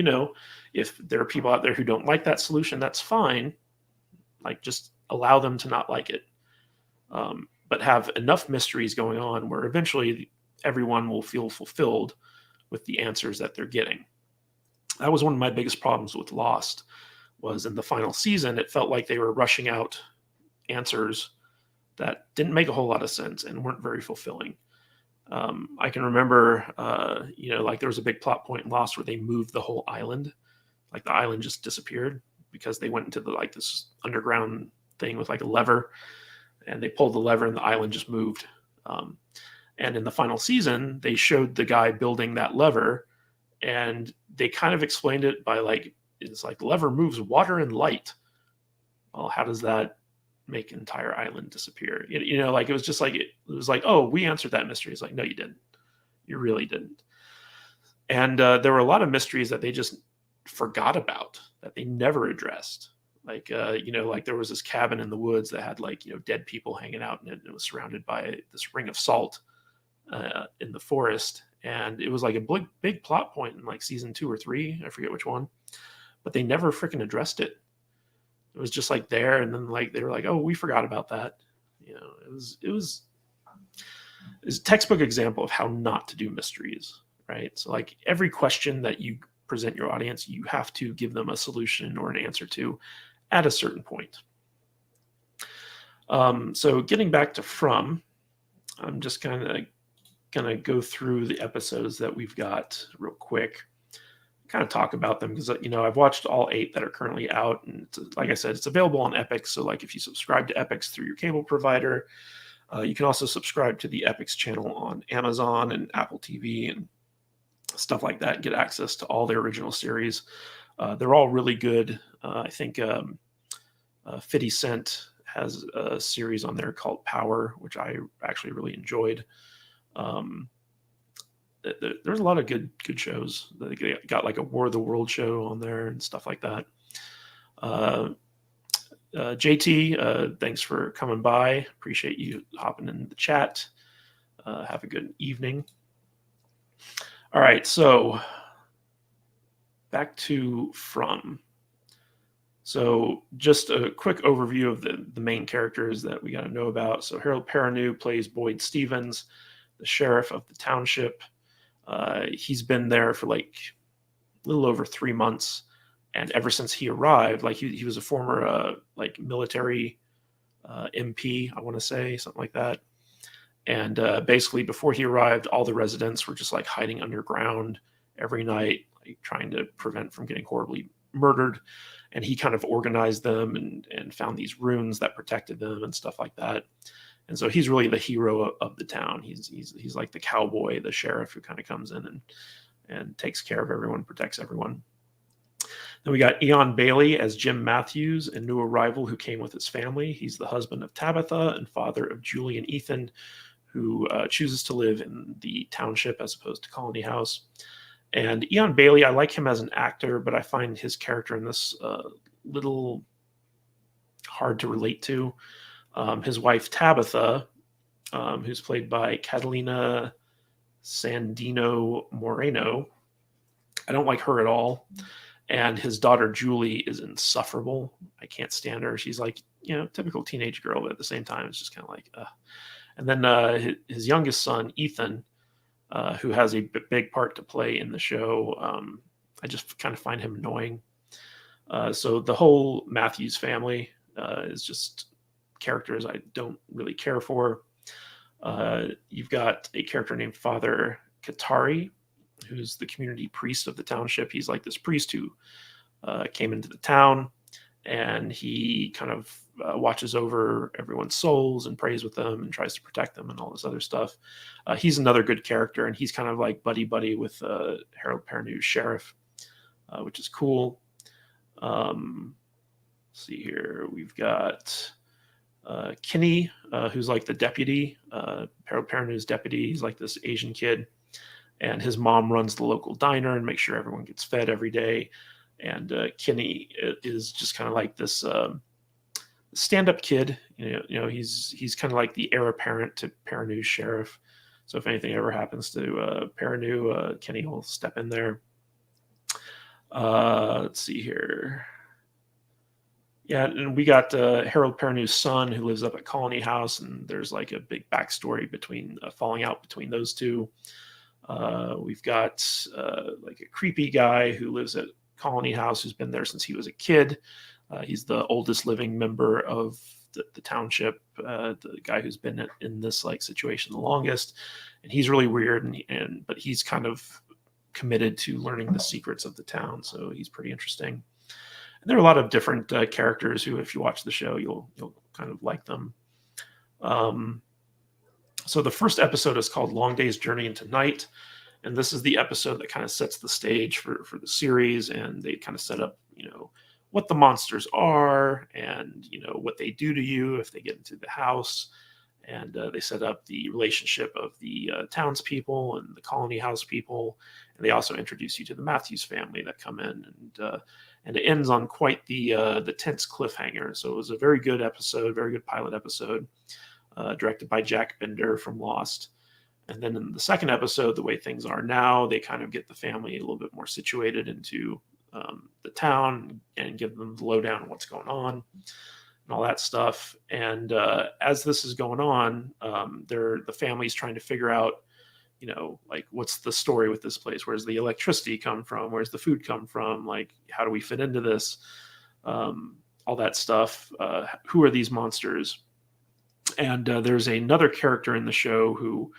if there are people out there who don't like that solution, that's fine. Like, just allow them to not like it. But have enough mysteries going on where eventually everyone will feel fulfilled with the answers that they're getting. That was one of my biggest problems with Lost, was in the final season, it felt like they were rushing out answers that didn't make a whole lot of sense and weren't very fulfilling. I can remember, like there was a big plot point in Lost where they moved the whole island. Like the island just disappeared because they went into this underground thing with like a lever, and they pulled the lever and the island just moved. And in the final season, they showed the guy building that lever, and they kind of explained it by it's like the lever moves water and light. Well, how does that make an entire island disappear? It was just like, it was like, oh, we answered that mystery. It's like, no, you didn't. You really didn't. And there were a lot of mysteries that they just forgot about, that they never addressed. Like, like there was this cabin in the woods that had dead people hanging out in it, and it was surrounded by this ring of salt in the forest. And it was like a big plot point in like season 2 or 3. I forget which one, but they never freaking addressed it. It was just like there. And then they were like, oh, we forgot about that. It was a textbook example of how not to do mysteries, right? So like every question that you present your audience, you have to give them a solution or an answer to at a certain point. So getting back to From, I'm just kind of going to go through the episodes that we've got real quick, kind of talk about them, because I've watched all 8 that are currently out, and like I said, it's available on Epix. So like if you subscribe to Epix through your cable provider, you can also subscribe to the Epix channel on Amazon and Apple TV and stuff like that, and get access to all their original series. They're all really good. I think 50 Cent has a series on there called Power, which I actually really enjoyed. There's a lot of good shows. They got like a War of the World show on there and stuff like that. JT, thanks for coming by. Appreciate you hopping in the chat. Have a good evening. All right, so back to From. So just a quick overview of the main characters that we got to know about. So Harold Perrineau plays Boyd Stevens, the sheriff of the township. He's been there for like a little over 3 months, and ever since he arrived, like he was a former military MP, I want to say, something like that. And basically, before he arrived, all the residents were just like hiding underground every night, like trying to prevent from getting horribly murdered. And he kind of organized them and found these runes that protected them and stuff like that. And so he's really the hero of the town. He's like the cowboy, the sheriff who kind of comes in and takes care of everyone, protects everyone. Then we got Eon Bailey as Jim Matthews, a new arrival who came with his family. He's the husband of Tabitha and father of Julie and Ethan, who chooses to live in the township as opposed to Colony House. And Eon Bailey, I like him as an actor, but I find his character in this little hard to relate to. His wife Tabitha, who's played by Catalina Sandino Moreno. I don't like her at all. And his daughter Julie is insufferable. I can't stand her. She's like, typical teenage girl, but at the same time, it's just kind of like, And then his youngest son, Ethan, who has a big part to play in the show. I just kind of find him annoying. So the whole Matthews family is just characters I don't really care for. You've got a character named Father Katari, who's the community priest of the township. He's like this priest who came into the town, and he kind of watches over everyone's souls and prays with them and tries to protect them and all this other stuff. He's another good character, and he's kind of like buddy with Harold Perrineau's sheriff, which is cool. Let's see here. We've got Kinney, who's like the deputy, Harold Perrineau's deputy. He's like this Asian kid, and his mom runs the local diner and makes sure everyone gets fed every day. And Kinney is just kind of like this stand-up kid. He's kind of like the heir apparent to Perrineau's sheriff. So if anything ever happens to Perrineau, Kinney will step in there. Let's see here. Yeah, and we got Harold Perrineau's son who lives up at Colony House, and there's like a big backstory between falling out between those two. We've got like a creepy guy who lives at Colony House who's been there since he was a kid. He's the oldest living member of the township, the guy who's been in this like situation the longest, and he's really weird, but he's kind of committed to learning the secrets of the town, so he's pretty interesting. And there are a lot of different characters who, if you watch the show, you'll kind of like them. So the first episode is called Long Day's Journey into Night. And this is the episode that kind of sets the stage for the series. And they kind of set up, what the monsters are and, what they do to you if they get into the house. And they set up the relationship of the townspeople and the Colony House people. And they also introduce you to the Matthews family that come in. And it ends on quite the tense cliffhanger. So it was a very good episode, very good pilot episode, directed by Jack Bender from Lost. And then in the second episode, the way things are now, they kind of get the family a little bit more situated into the town and give them the lowdown on what's going on and all that stuff. And as this is going on, the family's trying to figure out, like, what's the story with this place? Where's the electricity come from? Where's the food come from? Like, how do we fit into this? All that stuff. Who are these monsters? And there's another character in the show who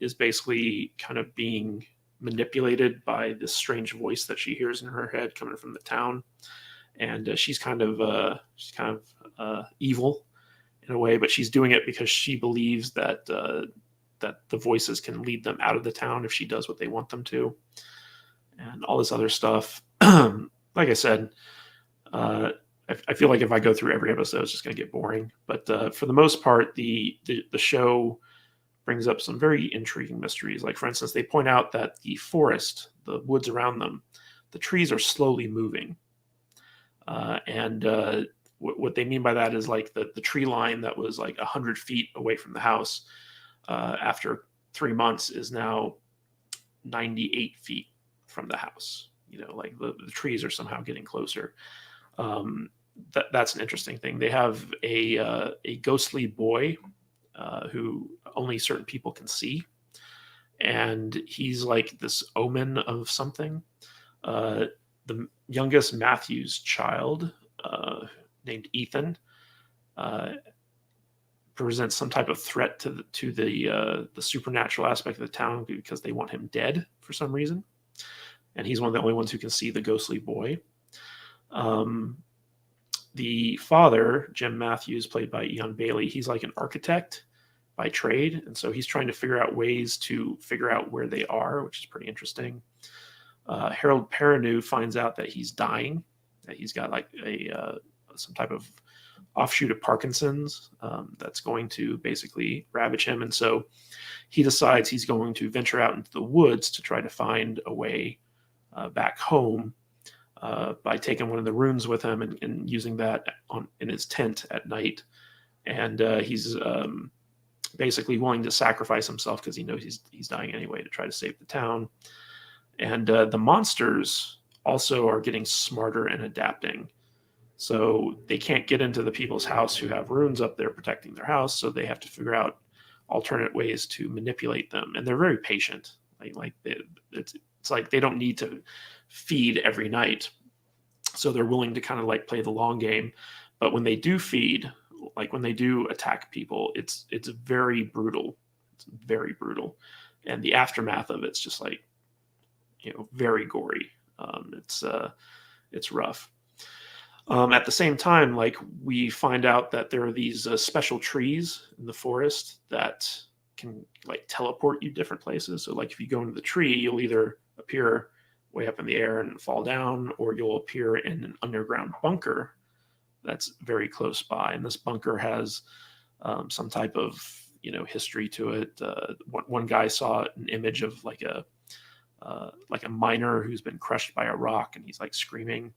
is basically kind of being manipulated by this strange voice that she hears in her head coming from the town. And she's kind of evil in a way, but she's doing it because she believes that the voices can lead them out of the town if she does what they want them to, and all this other stuff. Like I said, I feel like if I go through every episode, it's just going to get boring. But for the most part, the show brings up some very intriguing mysteries. Like, for instance, they point out that the forest, the woods around them, the trees are slowly moving. What they mean by that is like the tree line that was like 100 feet away from the house after 3 months is now 98 feet from the house. Like the trees are somehow getting closer. That's an interesting thing. They have a ghostly boy who only certain people can see, and he's like this omen of something. The youngest Matthews child, named Ethan, presents some type of threat to the supernatural aspect of the town because they want him dead for some reason, and he's one of the only ones who can see the ghostly boy. The father, Jim Matthews, played by Ian Bailey, he's like an architect by trade, and so he's trying to figure out ways to figure out where they are, which is pretty interesting. Harold Perrineau finds out that he's dying, that he's got like some type of offshoot of Parkinson's that's going to basically ravage him, and so he decides he's going to venture out into the woods to try to find a way back home by taking one of the runes with him and using that in his tent at night. And he's basically willing to sacrifice himself because he knows he's dying anyway to try to save the town. And the monsters also are getting smarter and adapting. So they can't get into the people's house who have runes up there protecting their house. So they have to figure out alternate ways to manipulate them. And they're very patient. It's like they don't need to feed every night. So they're willing to kind of like play the long game. But when they do feed, like when they do attack people, it's very brutal. It's very brutal. And the aftermath of it's just like, very gory. It's rough. At the same time, like we find out that there are these special trees in the forest that can like teleport you different places. So like if you go into the tree, you'll either appear way up in the air and fall down, or you'll appear in an underground bunker that's very close by. And this bunker has some type of history to it. One guy saw an image of like a miner who's been crushed by a rock, and he's like screaming.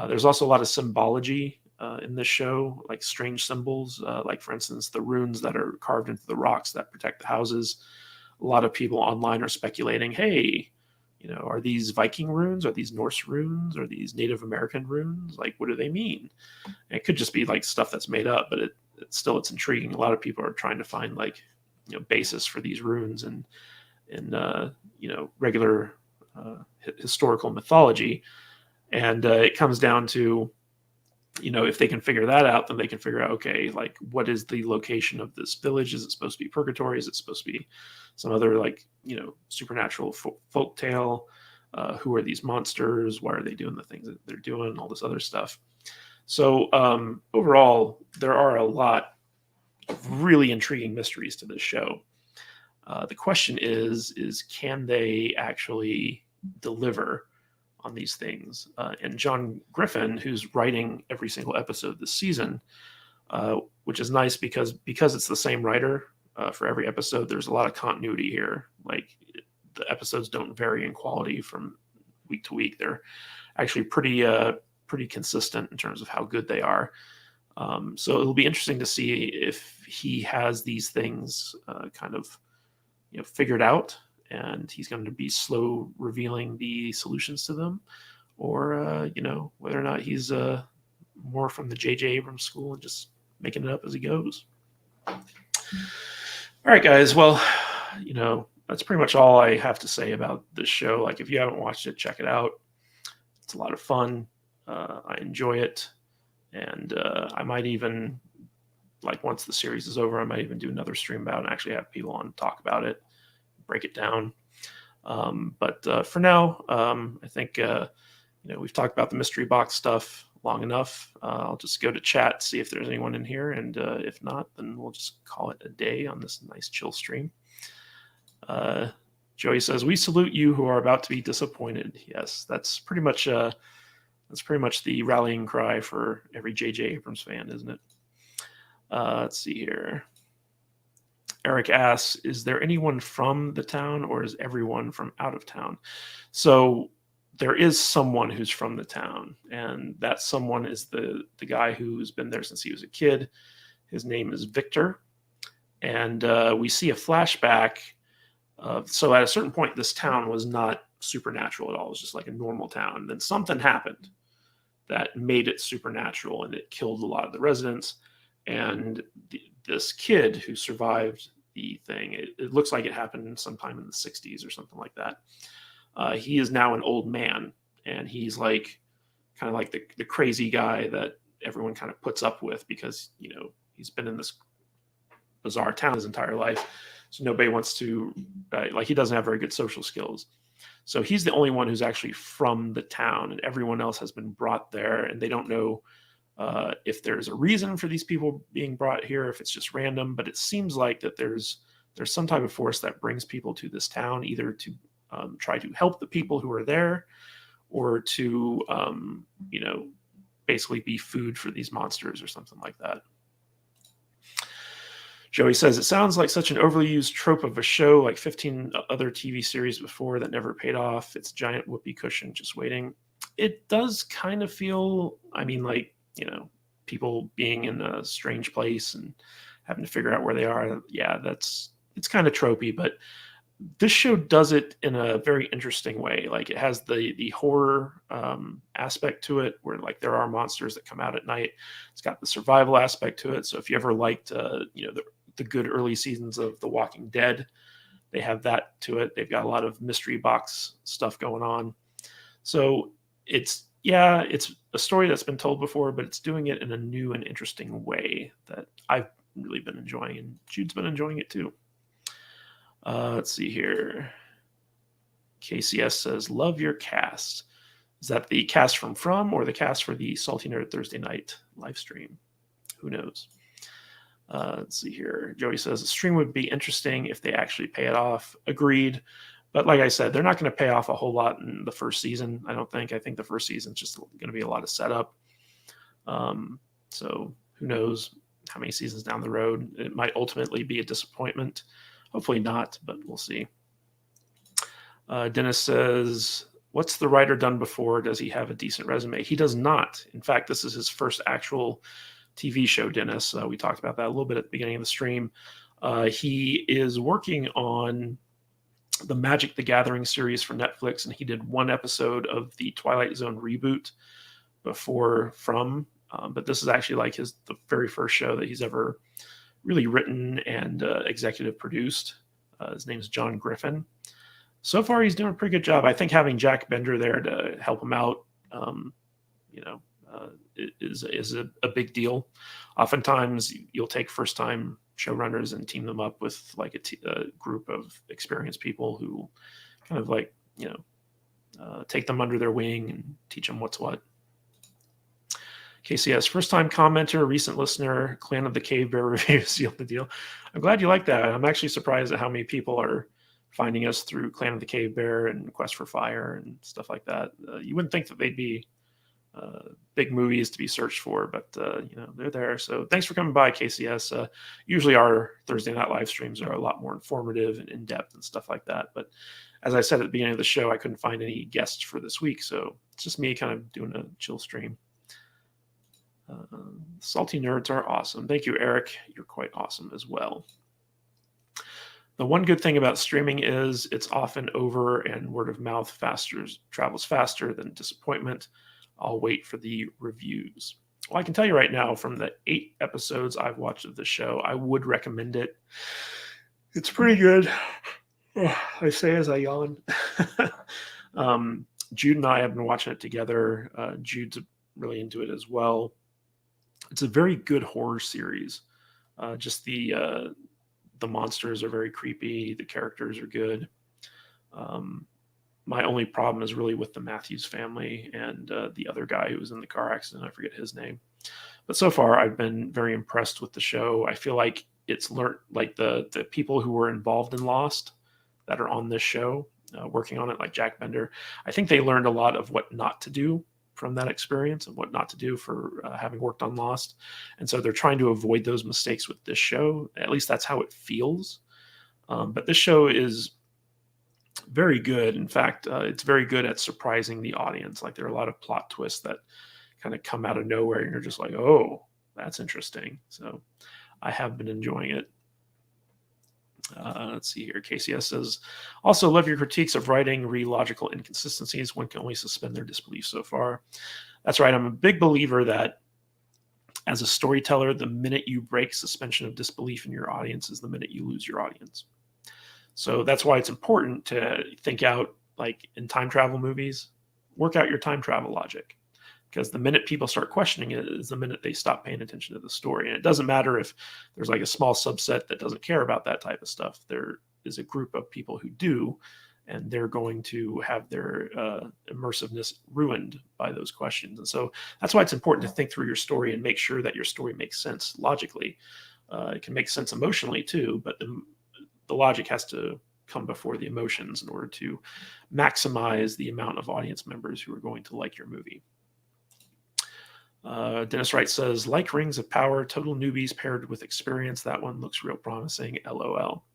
There's also a lot of symbology in this show, like strange symbols, like for instance, the runes that are carved into the rocks that protect the houses. A lot of people online are speculating, hey, are these Viking runes? Are these Norse runes? Are these Native American runes? Like, what do they mean? And it could just be like stuff that's made up, but it's intriguing. A lot of people are trying to find like, basis for these runes and regular historical mythology. And it comes down to, if they can figure that out, then they can figure out, okay, like what is the location of this village? Is it supposed to be purgatory? Is it supposed to be some other like, supernatural folk tale? Who are these monsters? Why are they doing the things that they're doing? All this other stuff. So overall, there are a lot of really intriguing mysteries to this show. The question is can they actually deliver on these things? And John Griffin, who's writing every single episode this season, which is nice because it's the same writer for every episode, there's a lot of continuity here. Like the episodes don't vary in quality from week to week. They're actually pretty consistent in terms of how good they are. So it'll be interesting to see if he has these things kind of figured out, and he's going to be slow revealing the solutions to them, or whether or not he's more from the JJ Abrams school and just making it up as he goes. All right, guys. Well, that's pretty much all I have to say about this show. Like, if you haven't watched it, check it out. It's a lot of fun. I enjoy it, and I might even, like, once the series is over, I might even do another stream about it and actually have people on to talk about it, break it down. But for now, I think we've talked about the mystery box stuff long enough. I'll just go to chat, see if there's anyone in here, and if not, then we'll just call it a day on this nice chill stream. Joey says, "We salute you who are about to be disappointed." Yes, that's pretty much the rallying cry for every JJ Abrams fan, isn't it? Let's see here. Eric asks, is there anyone from the town, or is everyone from out of town? So there is someone who's from the town, and that someone is the guy who's been there since he was a kid. His name is Victor. And we see a flashback. So at a certain point, this town was not supernatural at all. It was just like a normal town. And then something happened that made it supernatural, and it killed a lot of the residents. And this kid who survived the thing, it looks like it happened sometime in the 60s or something like that. He is now an old man, and he's like kind of like the crazy guy that everyone kind of puts up with because, he's been in this bizarre town his entire life. So nobody wants to, he doesn't have very good social skills. So he's the only one who's actually from the town, and everyone else has been brought there, and they don't know if there's a reason for these people being brought here, if it's just random. But it seems like that there's some type of force that brings people to this town, either to try to help the people who are there, or to basically be food for these monsters or something like that. Joey says, it sounds like such an overly used trope of a show, like 15 other TV series before that never paid off. It's a giant whoopee cushion just waiting. It does kind of feel, like, people being in a strange place and having to figure out where they are. Yeah, it's kind of tropey, but this show does it in a very interesting way. Like it has the horror aspect to it, where like there are monsters that come out at night. It's got the survival aspect to it. So if you ever liked, the good early seasons of The Walking Dead, they have that to it. They've got a lot of mystery box stuff going on. So it's a story that's been told before, but it's doing it in a new and interesting way that I've really been enjoying, and Jude's been enjoying it too. Let's see here. KCS says, love your cast. Is that the cast from or the cast for the Salty Nerd Thursday night live stream? Who knows? Let's see here. Joey says, the stream would be interesting if they actually pay it off. Agreed. But like I said, they're not going to pay off a whole lot in the first season, I don't think. I think the first season's just going to be a lot of setup. So who knows how many seasons down the road. It might ultimately be a disappointment. Hopefully not, but we'll see. Dennis says, what's the writer done before? Does he have a decent resume? He does not. In fact, this is his first actual TV show, Dennis. We talked about that a little bit at the beginning of the stream. He is working on the Magic the Gathering series for Netflix, and he did one episode of the Twilight Zone reboot before but this is actually like the very first show that he's ever really written and executive produced. His name is John Griffin. So far, he's doing a pretty good job. I think having Jack Bender there to help him out, is a big deal. Oftentimes, you'll take first-time showrunners and team them up with like a group of experienced people who kind of like, take them under their wing and teach them what's what. KCS, first-time commenter, recent listener, Clan of the Cave Bear review, sealed the deal. I'm glad you like that. I'm actually surprised at how many people are finding us through Clan of the Cave Bear and Quest for Fire and stuff like that. You wouldn't think that they'd be big movies to be searched for, but they're there. So thanks for coming by, KCS. Usually our Thursday night live streams are a lot more informative and in-depth and stuff like that. But as I said at the beginning of the show, I couldn't find any guests for this week, so it's just me kind of doing a chill stream. Salty Nerds are awesome. Thank you, Eric. You're quite awesome as well. The one good thing about streaming is it's often over and word of mouth travels faster than disappointment. I'll wait for the reviews. Well, I can tell you right now, from the 8 episodes I've watched of the show, I would recommend it. It's pretty good. I say as I yawn. Jude and I have been watching it together. Jude's really into it as well. It's a very good horror series. Just the monsters are very creepy. The characters are good. My only problem is really with the Matthews family and the other guy who was in the car accident. I forget his name. But so far, I've been very impressed with the show. I feel like it's learned, like the people who were involved in Lost that are on this show, working on it, like Jack Bender. I think they learned a lot of what not to do from that experience and what not to do for having worked on Lost. And so they're trying to avoid those mistakes with this show. At least that's how it feels. But this show is very good. In fact, it's very good at surprising the audience. Like there are a lot of plot twists that kind of come out of nowhere and you're just like, oh, that's interesting. So I have been enjoying it. Let's see here. KCS says, also love your critiques of writing, logical inconsistencies. One can only suspend their disbelief so far. That's right. I'm a big believer that as a storyteller, the minute you break suspension of disbelief in your audience is the minute you lose your audience. So that's why it's important to think out, like in time travel movies, work out your time travel logic. Because the minute people start questioning it is the minute they stop paying attention to the story. And it doesn't matter if there's like a small subset that doesn't care about that type of stuff. There is a group of people who do, and they're going to have their immersiveness ruined by those questions. And so that's why it's important to think through your story and make sure that your story makes sense logically. It can make sense emotionally too, but the logic has to come before the emotions in order to maximize the amount of audience members who are going to like your movie. Dennis Wright says, like Rings of Power, total newbies paired with experience. That one looks real promising. LOL.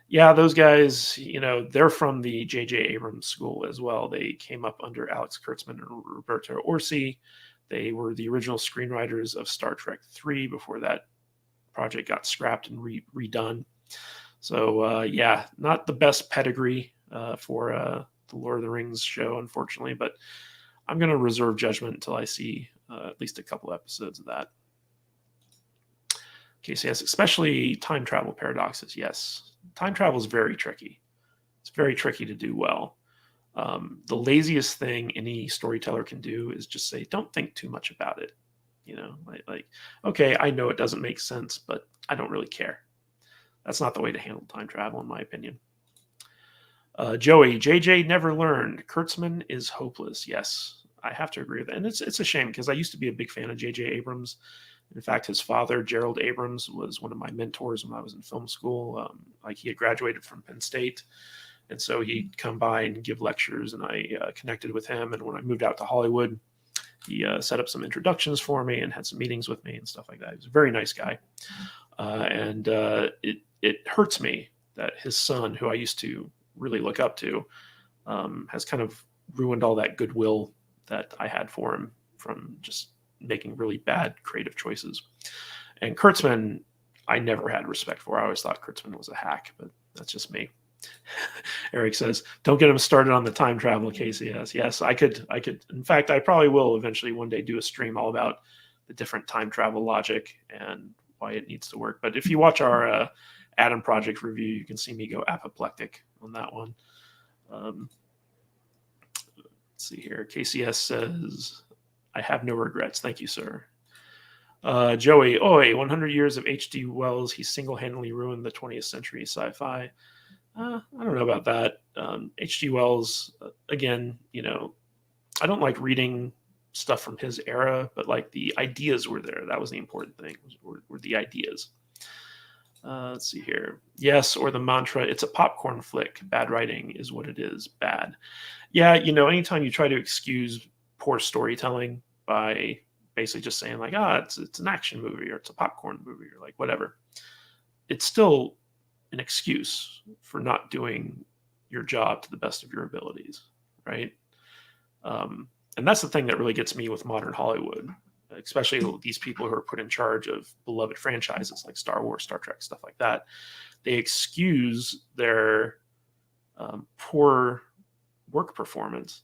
Yeah, those guys, they're from the JJ Abrams school as well. They came up under Alex Kurtzman and Roberto Orci. They were the original screenwriters of Star Trek 3 before that project got scrapped and redone. So yeah, not the best pedigree for the Lord of the Rings show, unfortunately, but I'm going to reserve judgment until I see at least a couple episodes of that. Okay, so yes, especially time travel paradoxes. Yes, time travel is very tricky. It's very tricky to do well. The laziest thing any storyteller can do is just say, don't think too much about it. You know, like, okay, I know it doesn't make sense, but I don't really care. That's not the way to handle time travel, in my opinion. Joey, JJ never learned. Kurtzman is hopeless. Yes, I have to agree with that. And it's a shame because I used to be a big fan of JJ Abrams. In fact, his father, Gerald Abrams, was one of my mentors when I was in film school. Like he had graduated from Penn State. And so he'd come by and give lectures, and I connected with him. And when I moved out to Hollywood, he set up some introductions for me and had some meetings with me and stuff like that. He was a very nice guy. And it hurts me that his son, who I used to really look up to, has kind of ruined all that goodwill that I had for him from just making really bad creative choices. And Kurtzman, I never had respect for. I always thought Kurtzman was a hack, but that's just me. Eric says, don't get him started on the time travel case. Yes, I could. In fact, I probably will eventually one day do a stream all about the different time travel logic and why it needs to work. But if you watch our Adam Project review, you can see me go apoplectic on that one. Let's see here. KCS says, I have no regrets. Thank you, sir. Joey, 100 years of H.G. Wells. He single-handedly ruined the 20th century sci-fi. I don't know about that. H.G. Wells, again, I don't like reading stuff from his era, but like the ideas were there. That was the important thing, were the ideas. Let's see here. Yes, or the mantra, it's a popcorn flick. Bad writing is what it is. Bad. Yeah, anytime you try to excuse poor storytelling by basically just saying like, it's an action movie or it's a popcorn movie or like whatever, it's still an excuse for not doing your job to the best of your abilities, right? And that's the thing that really gets me with modern Hollywood, especially these people who are put in charge of beloved franchises like Star Wars, Star Trek, stuff like that. They excuse their poor work performance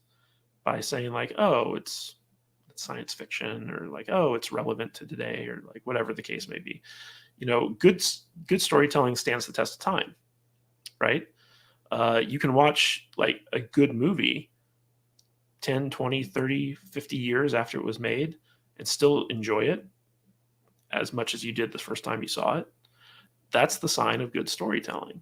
by saying like, it's science fiction, or like, it's relevant to today, or like whatever the case may be. Good storytelling stands the test of time, right? You can watch like a good movie 10, 20, 30, 50 years after it was made and still enjoy it as much as you did the first time you saw it. That's the sign of good storytelling.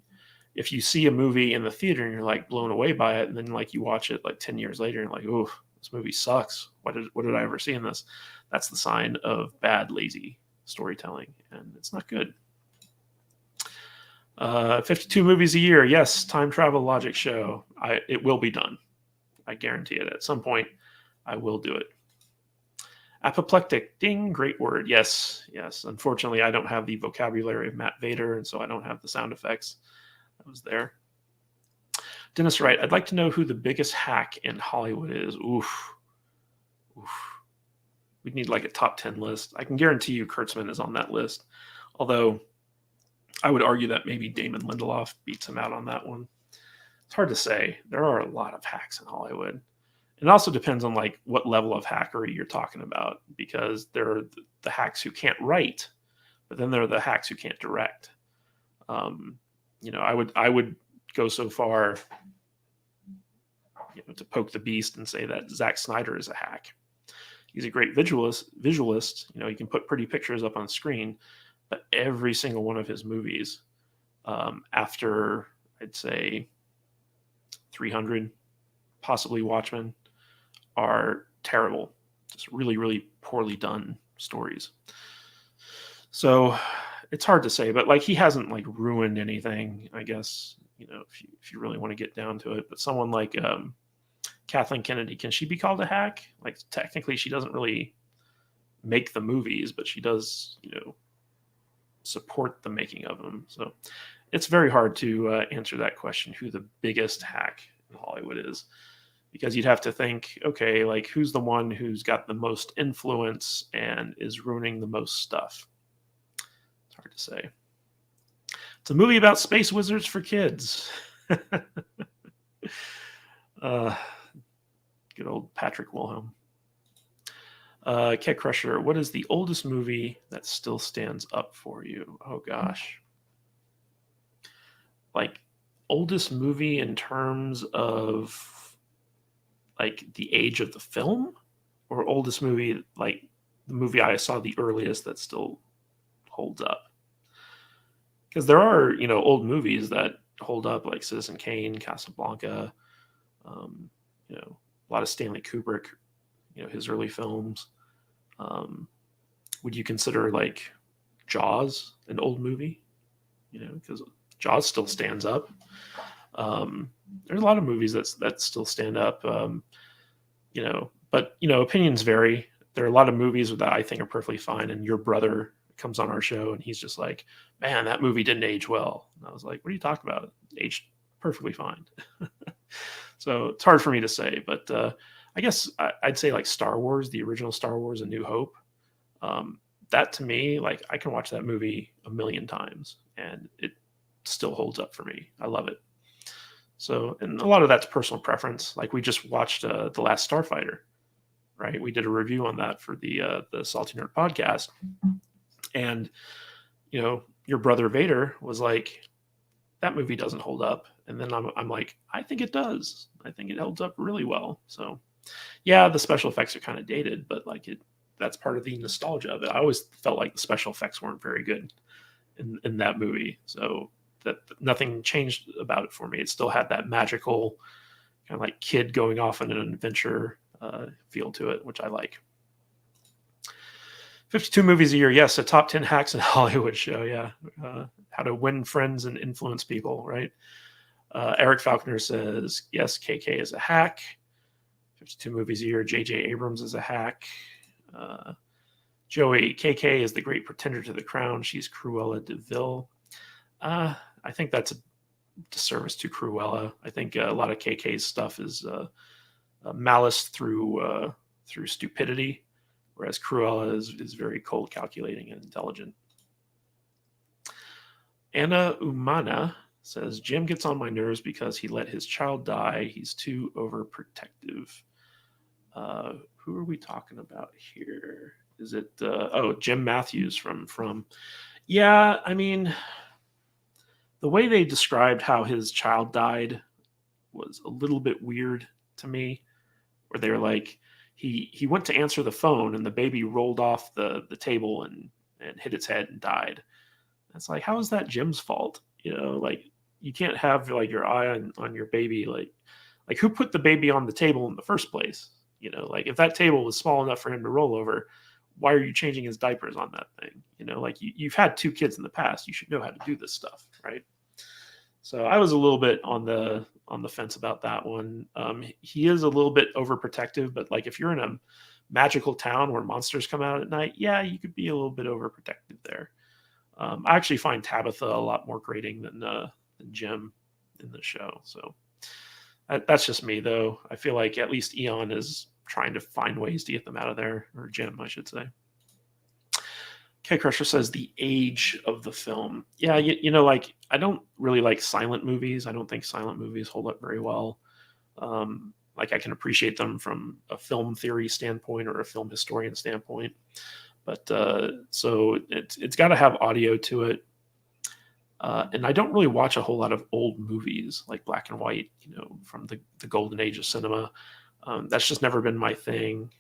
If you see a movie in the theater and you're like blown away by it, and then like you watch it like 10 years later and you're like, oh, this movie sucks. What did I ever see in this? That's the sign of bad, lazy storytelling, and it's not good. 52 movies a year. Yes, time travel logic show. It will be done. I guarantee it. At some point, I will do it. Apoplectic. Ding. Great word. Yes. Unfortunately, I don't have the vocabulary of Matt Vader, and so I don't have the sound effects that was there. Dennis Wright. I'd like to know who the biggest hack in Hollywood is. Oof. We'd need like a top 10 list. I can guarantee you Kurtzman is on that list. Although I would argue that maybe Damon Lindelof beats him out on that one. It's hard to say. There are a lot of hacks in Hollywood. It also depends on like what level of hackery you're talking about, because there are the hacks who can't write, but then there are the hacks who can't direct. I would go so far to poke the beast and say that Zack Snyder is a hack. He's a great visualist. He can put pretty pictures up on screen, but every single one of his movies, after I'd say 300, possibly Watchmen, are terrible. Just really, really poorly done stories. So it's hard to say, but like he hasn't like ruined anything, I guess, if you really want to get down to it. But someone like Kathleen Kennedy, can she be called a hack? Like technically she doesn't really make the movies, but she does, support the making of them. So it's very hard to answer that question, who the biggest hack in Hollywood is, because you'd have to think, okay, like who's the one who's got the most influence and is ruining the most stuff? It's hard to say. It's a movie about space wizards for kids. Good old Patrick Wilhelm. Cat Crusher, what is the oldest movie that still stands up for you? Oh gosh. Like, oldest movie in terms of like the age of the film, or oldest movie, like the movie I saw the earliest that still holds up? Because there are, old movies that hold up, like Citizen Kane, Casablanca, a lot of Stanley Kubrick, his early films. Would you consider like Jaws an old movie? Because Jaws still stands up. There's a lot of movies that still stand up. But opinions vary. There are a lot of movies that I think are perfectly fine, and your brother comes on our show and he's just like, man, that movie didn't age well. And I was like, what are you talking about? It aged perfectly fine. So it's hard for me to say, but I guess I'd say like Star Wars, the original Star Wars, A New Hope. That to me, like, I can watch that movie a million times and it still holds up for me. I love it. So, and a lot of that's personal preference. Like, we just watched The Last Starfighter, right? We did a review on that for the Salty Nerd podcast. And, your brother Vader was like, that movie doesn't hold up. And then I'm like, I think it does. I think it holds up really well. So yeah, the special effects are kind of dated, but like that's part of the nostalgia of it. I always felt like the special effects weren't very good in that movie. So that nothing changed about it for me. It still had that magical kind of like kid going off on an adventure feel to it, which I like. 52 movies a year. Yes, a top 10 hacks in Hollywood show. Yeah. How to win friends and influence people, right? Eric Falconer says, yes, KK is a hack. 52 movies a year. JJ Abrams is a hack. Joey, KK is the great pretender to the crown. She's Cruella de Vil. I think that's a disservice to Cruella. I think a lot of KK's stuff is malice through stupidity, whereas Cruella is very cold, calculating, and intelligent. Anna Umana says, Jim gets on my nerves because he let his child die. He's too overprotective. Who are we talking about here? Is it, Jim Matthews from, yeah, I mean, the way they described how his child died was a little bit weird to me, where they were like, he went to answer the phone and the baby rolled off the table and hit its head and died. It's like, how is that Jim's fault? Like, you can't have like your eye on your baby. Like who put the baby on the table in the first place? Like, if that table was small enough for him to roll over, why are you changing his diapers on that thing? Like, you've had 2 kids in the past. You should know how to do this stuff, right? So I was a little bit on the fence about that one. He is a little bit overprotective, but like, if you're in a magical town where monsters come out at night, yeah, you could be a little bit overprotective there. I actually find Tabitha a lot more grating than Jim in the show. So that's just me, though. I feel like at least Eon is trying to find ways to get them out of there, or Jim, I should say. K Crusher says the age of the film. Yeah, like, I don't really like silent movies. I don't think silent movies hold up very well. Like, I can appreciate them from a film theory standpoint or a film historian standpoint. But so it's got to have audio to it. And I don't really watch a whole lot of old movies like black and white, from the golden age of cinema. That's just never been my thing.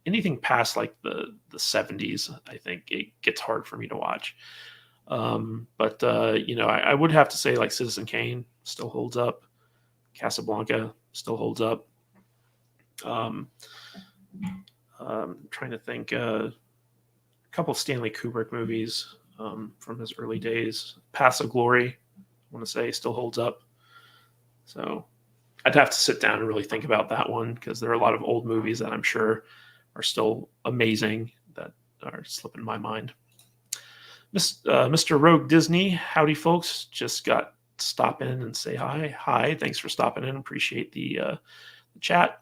Anything past like the 70s, I think it gets hard for me to watch. But I would have to say like Citizen Kane still holds up. Casablanca still holds up. Trying to think, a couple of Stanley Kubrick movies from his early days. Paths of Glory, I want to say, still holds up. So I'd have to sit down and really think about that one, because there are a lot of old movies that I'm sure are still amazing that are slipping my mind. Mr. Rogue Disney, howdy folks. Just got to stop in and say hi. Hi, thanks for stopping in. Appreciate the chat.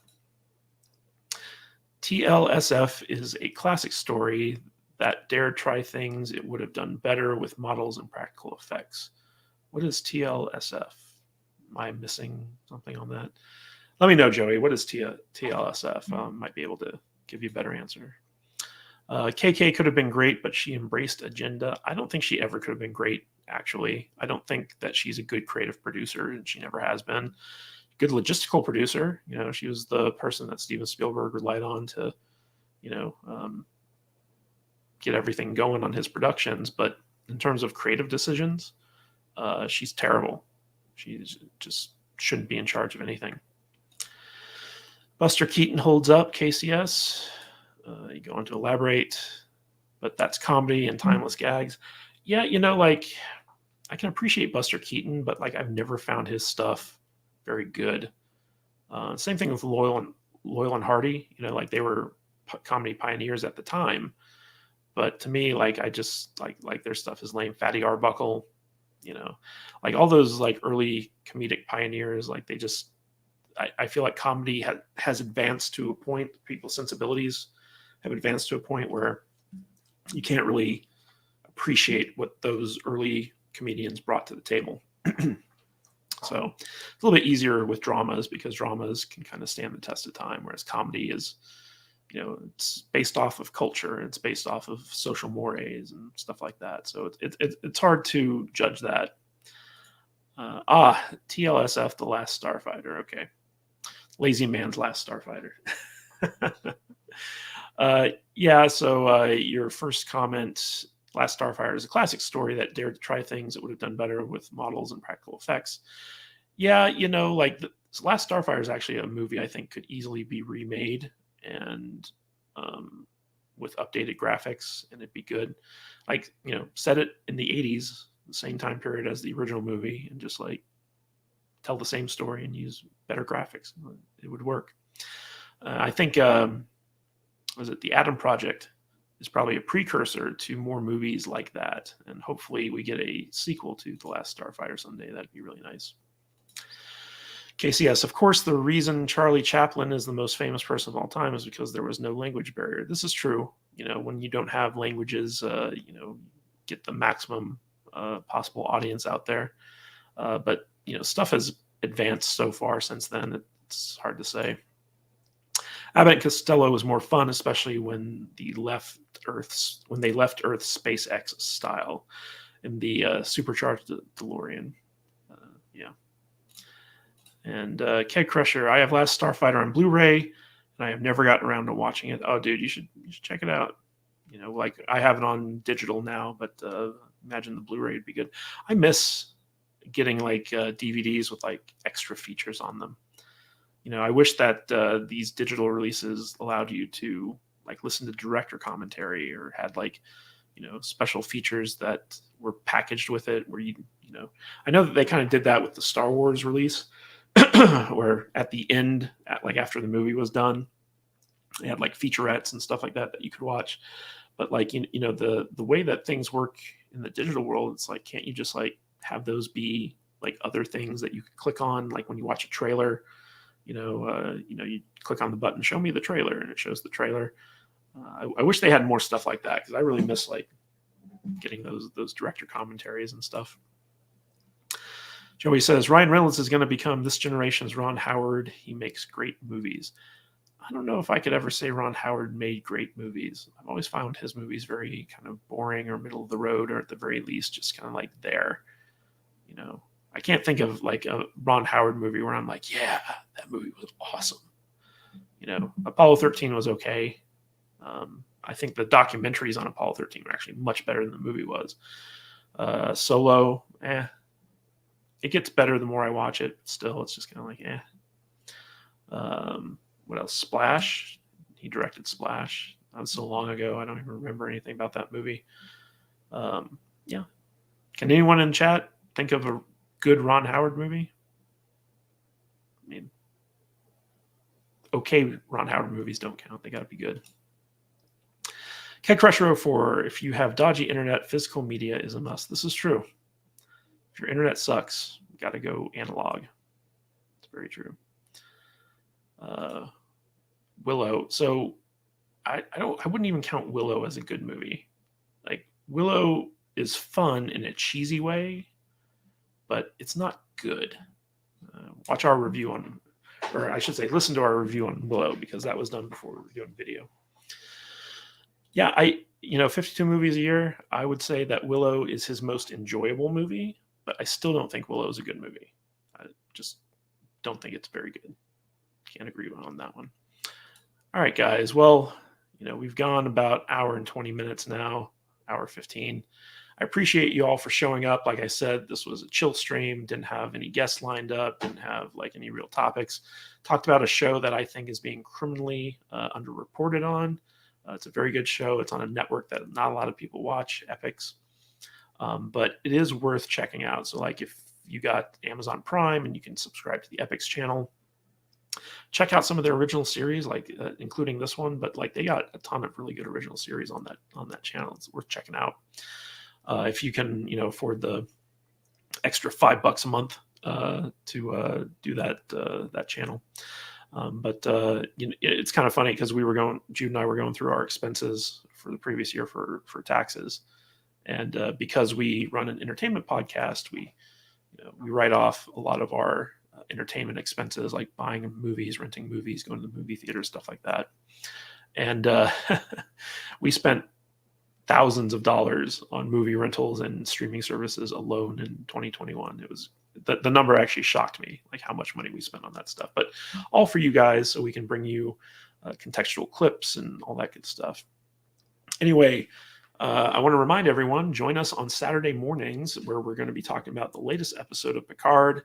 TLSF is a classic story that dared try things it would have done better with models and practical effects. What is TLSF? Am I missing something on that? Let me know, Joey. What is TLSF? Might be able to give you a better answer. KK could have been great, but she embraced agenda. I don't think she ever could have been great, actually. I don't think that she's a good creative producer, and she never has been. Good logistical producer. She was the person that Steven Spielberg relied on to, get everything going on his productions. But in terms of creative decisions, she's terrible. She's just shouldn't be in charge of anything. Buster Keaton holds up, KCS. You go on to elaborate, but that's comedy and timeless gags. Yeah, I can appreciate Buster Keaton, but I've never found his stuff very good. Same thing with Loyal and Hardy. They were comedy pioneers at the time, but to me, I just like their stuff is lame. Fatty Arbuckle, all those early comedic pioneers. They just, I feel like comedy has advanced to a point. People's sensibilities have advanced to a point where you can't really appreciate what those early comedians brought to the table. So it's a little bit easier with dramas because dramas can kind of stand the test of time, whereas comedy is, it's based off of culture, it's based off of social mores and stuff like that. So it's hard to judge that. TLSF, The Last Starfighter. Okay. Lazy Man's Last Starfighter. So your first comment, Last Starfighter is a classic story that dared to try things that would have done better with models and practical effects. Yeah, Last Starfighter is actually a movie I think could easily be remade and with updated graphics, and it'd be good. Set it in the 80s, the same time period as the original movie, and just tell the same story and use better graphics. It would work. I think was it The Atom Project is probably a precursor to more movies like that, and hopefully we get a sequel to The Last Starfighter someday. That'd be really nice. KCS, of course, the reason Charlie Chaplin is the most famous person of all time is because there was no language barrier. This is true. When you don't have languages, get the maximum possible audience out there. But stuff has advanced so far since then. It's hard to say. Abbott and Costello was more fun, especially when they left Earth's SpaceX style in the supercharged DeLorean. And Keg Crusher, I have Last Starfighter on Blu-ray, and I have never gotten around to watching it. Oh, dude, you should check it out. I have it on digital now, but imagine the Blu-ray would be good. I miss getting DVDs with extra features on them. I wish that these digital releases allowed you to listen to director commentary or had special features that were packaged with it where I know that they kind of did that with the Star Wars release where at the end, after the movie was done, they had featurettes and stuff like that you could watch. But the way that things work in the digital world, it's can't you just have those be other things that you could click on, when you watch a trailer, you click on the button, show me the trailer, and it shows the trailer. I wish they had more stuff like that because I really miss getting those director commentaries and stuff. Joey says Ryan Reynolds is going to become this generation's Ron Howard. He makes great movies. I don't know if I could ever say Ron Howard made great movies. I've always found his movies very kind of boring or middle of the road, or at the very least just kind of there. I can't think of a Ron Howard movie where I'm yeah, that movie was awesome. Apollo 13 was okay. I think the documentaries on Apollo 13 were actually much better than the movie was. Solo, it gets better the more I watch it. Still, it's just kind of what else? Splash. He directed Splash. That was so long ago. I don't even remember anything about that movie. Yeah. Can anyone in chat think of a good Ron Howard movie? I mean, okay, Ron Howard movies don't count. They got to be good. Keg Crusher 04, if you have dodgy internet, physical media is a must. This is true. If your internet sucks, you got to go analog. It's very true. Willow. So I wouldn't even count Willow as a good movie. Willow is fun in a cheesy way, but it's not good. Watch our review on, or I should say, listen to our review on Willow, because that was done before we were doing video. Yeah, 52 movies a year, I would say that Willow is his most enjoyable movie, but I still don't think Willow is a good movie. I just don't think it's very good. Can't agree on that one. All right, guys. Well, we've gone about hour and 20 minutes now, hour 15. I appreciate you all for showing up. Like I said, this was a chill stream. Didn't have any guests lined up. Didn't have any real topics. Talked about a show that I think is being criminally underreported on. It's a very good show. It's on a network that not a lot of people watch, Epix. But it is worth checking out. So if you got Amazon Prime and you can subscribe to the Epix channel, check out some of their original series, including this one. But they got a ton of really good original series on that channel. It's worth checking out. If you can, afford the extra $5 a month to do that channel. But it's kind of funny because Jude and I were going through our expenses for the previous year for taxes, and because we run an entertainment podcast, we write off a lot of our entertainment expenses, like buying movies, renting movies, going to the movie theater, stuff like that. And we spent thousands of dollars on movie rentals and streaming services alone in 2021. It was the number actually shocked me, how much money we spent on that stuff, but all for you guys, so we can bring you contextual clips and all that good stuff. Anyway, I want to remind everyone, join us on Saturday mornings, where we're going to be talking about the latest episode of Picard,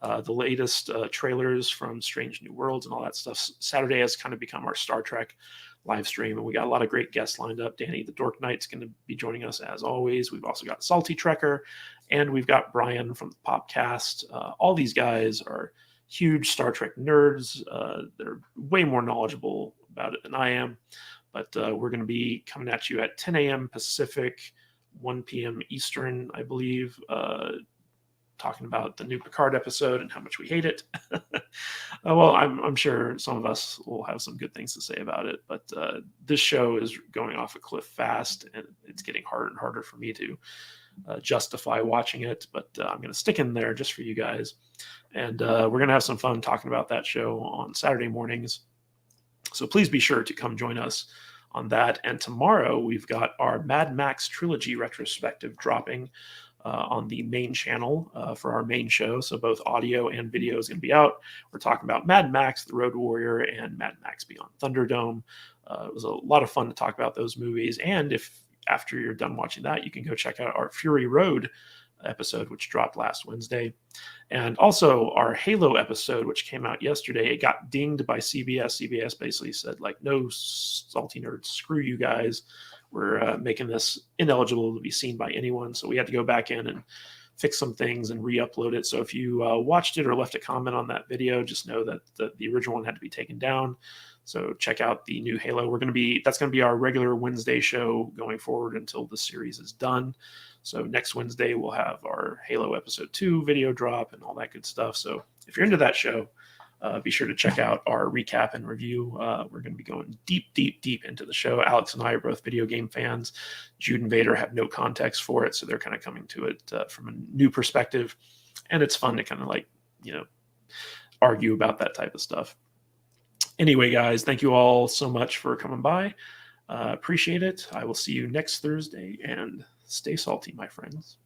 the latest trailers from Strange New Worlds and all that stuff. Saturday has kind of become our Star Trek live stream, and we got a lot of great guests lined up. Danny the Dork Knight's going to be joining us as always. We've also got Salty Trekker, and we've got Brian from the Popcast. All these guys are huge Star Trek nerds. They're way more knowledgeable about it than I am. But we're going to be coming at you at 10 a.m. Pacific, 1 p.m. Eastern, I believe, talking about the new Picard episode and how much we hate it. Well, I'm sure some of us will have some good things to say about it, but this show is going off a cliff fast, and it's getting harder and harder for me to justify watching it, but I'm going to stick in there just for you guys. And we're going to have some fun talking about that show on Saturday mornings. So please be sure to come join us on that. And tomorrow we've got our Mad Max Trilogy Retrospective dropping on the main channel for our main show. So both audio and video is going to be out. We're talking about Mad Max, The Road Warrior, and Mad Max Beyond Thunderdome. It was a lot of fun to talk about those movies. And if after you're done watching that, you can go check out our Fury Road episode, which dropped last Wednesday. And also our Halo episode, which came out yesterday. It got dinged by CBS. CBS basically said, no, salty nerds, screw you guys. We're making this ineligible to be seen by anyone. So we had to go back in and fix some things and re-upload it. So if you watched it or left a comment on that video, just know that the original one had to be taken down. So check out the new Halo. That's going to be our regular Wednesday show going forward until the series is done. So next Wednesday, we'll have our Halo episode 2 video drop and all that good stuff. So if you're into that show, be sure to check out our recap and review. We're going to be going deep into the show. Alex and I are both video game fans. Jude and Vader have no context for it, so they're kind of coming to it from a new perspective. And it's fun to kind of argue about that type of stuff. Anyway, guys, thank you all so much for coming by. Appreciate it. I will see you next Thursday, and stay salty, my friends.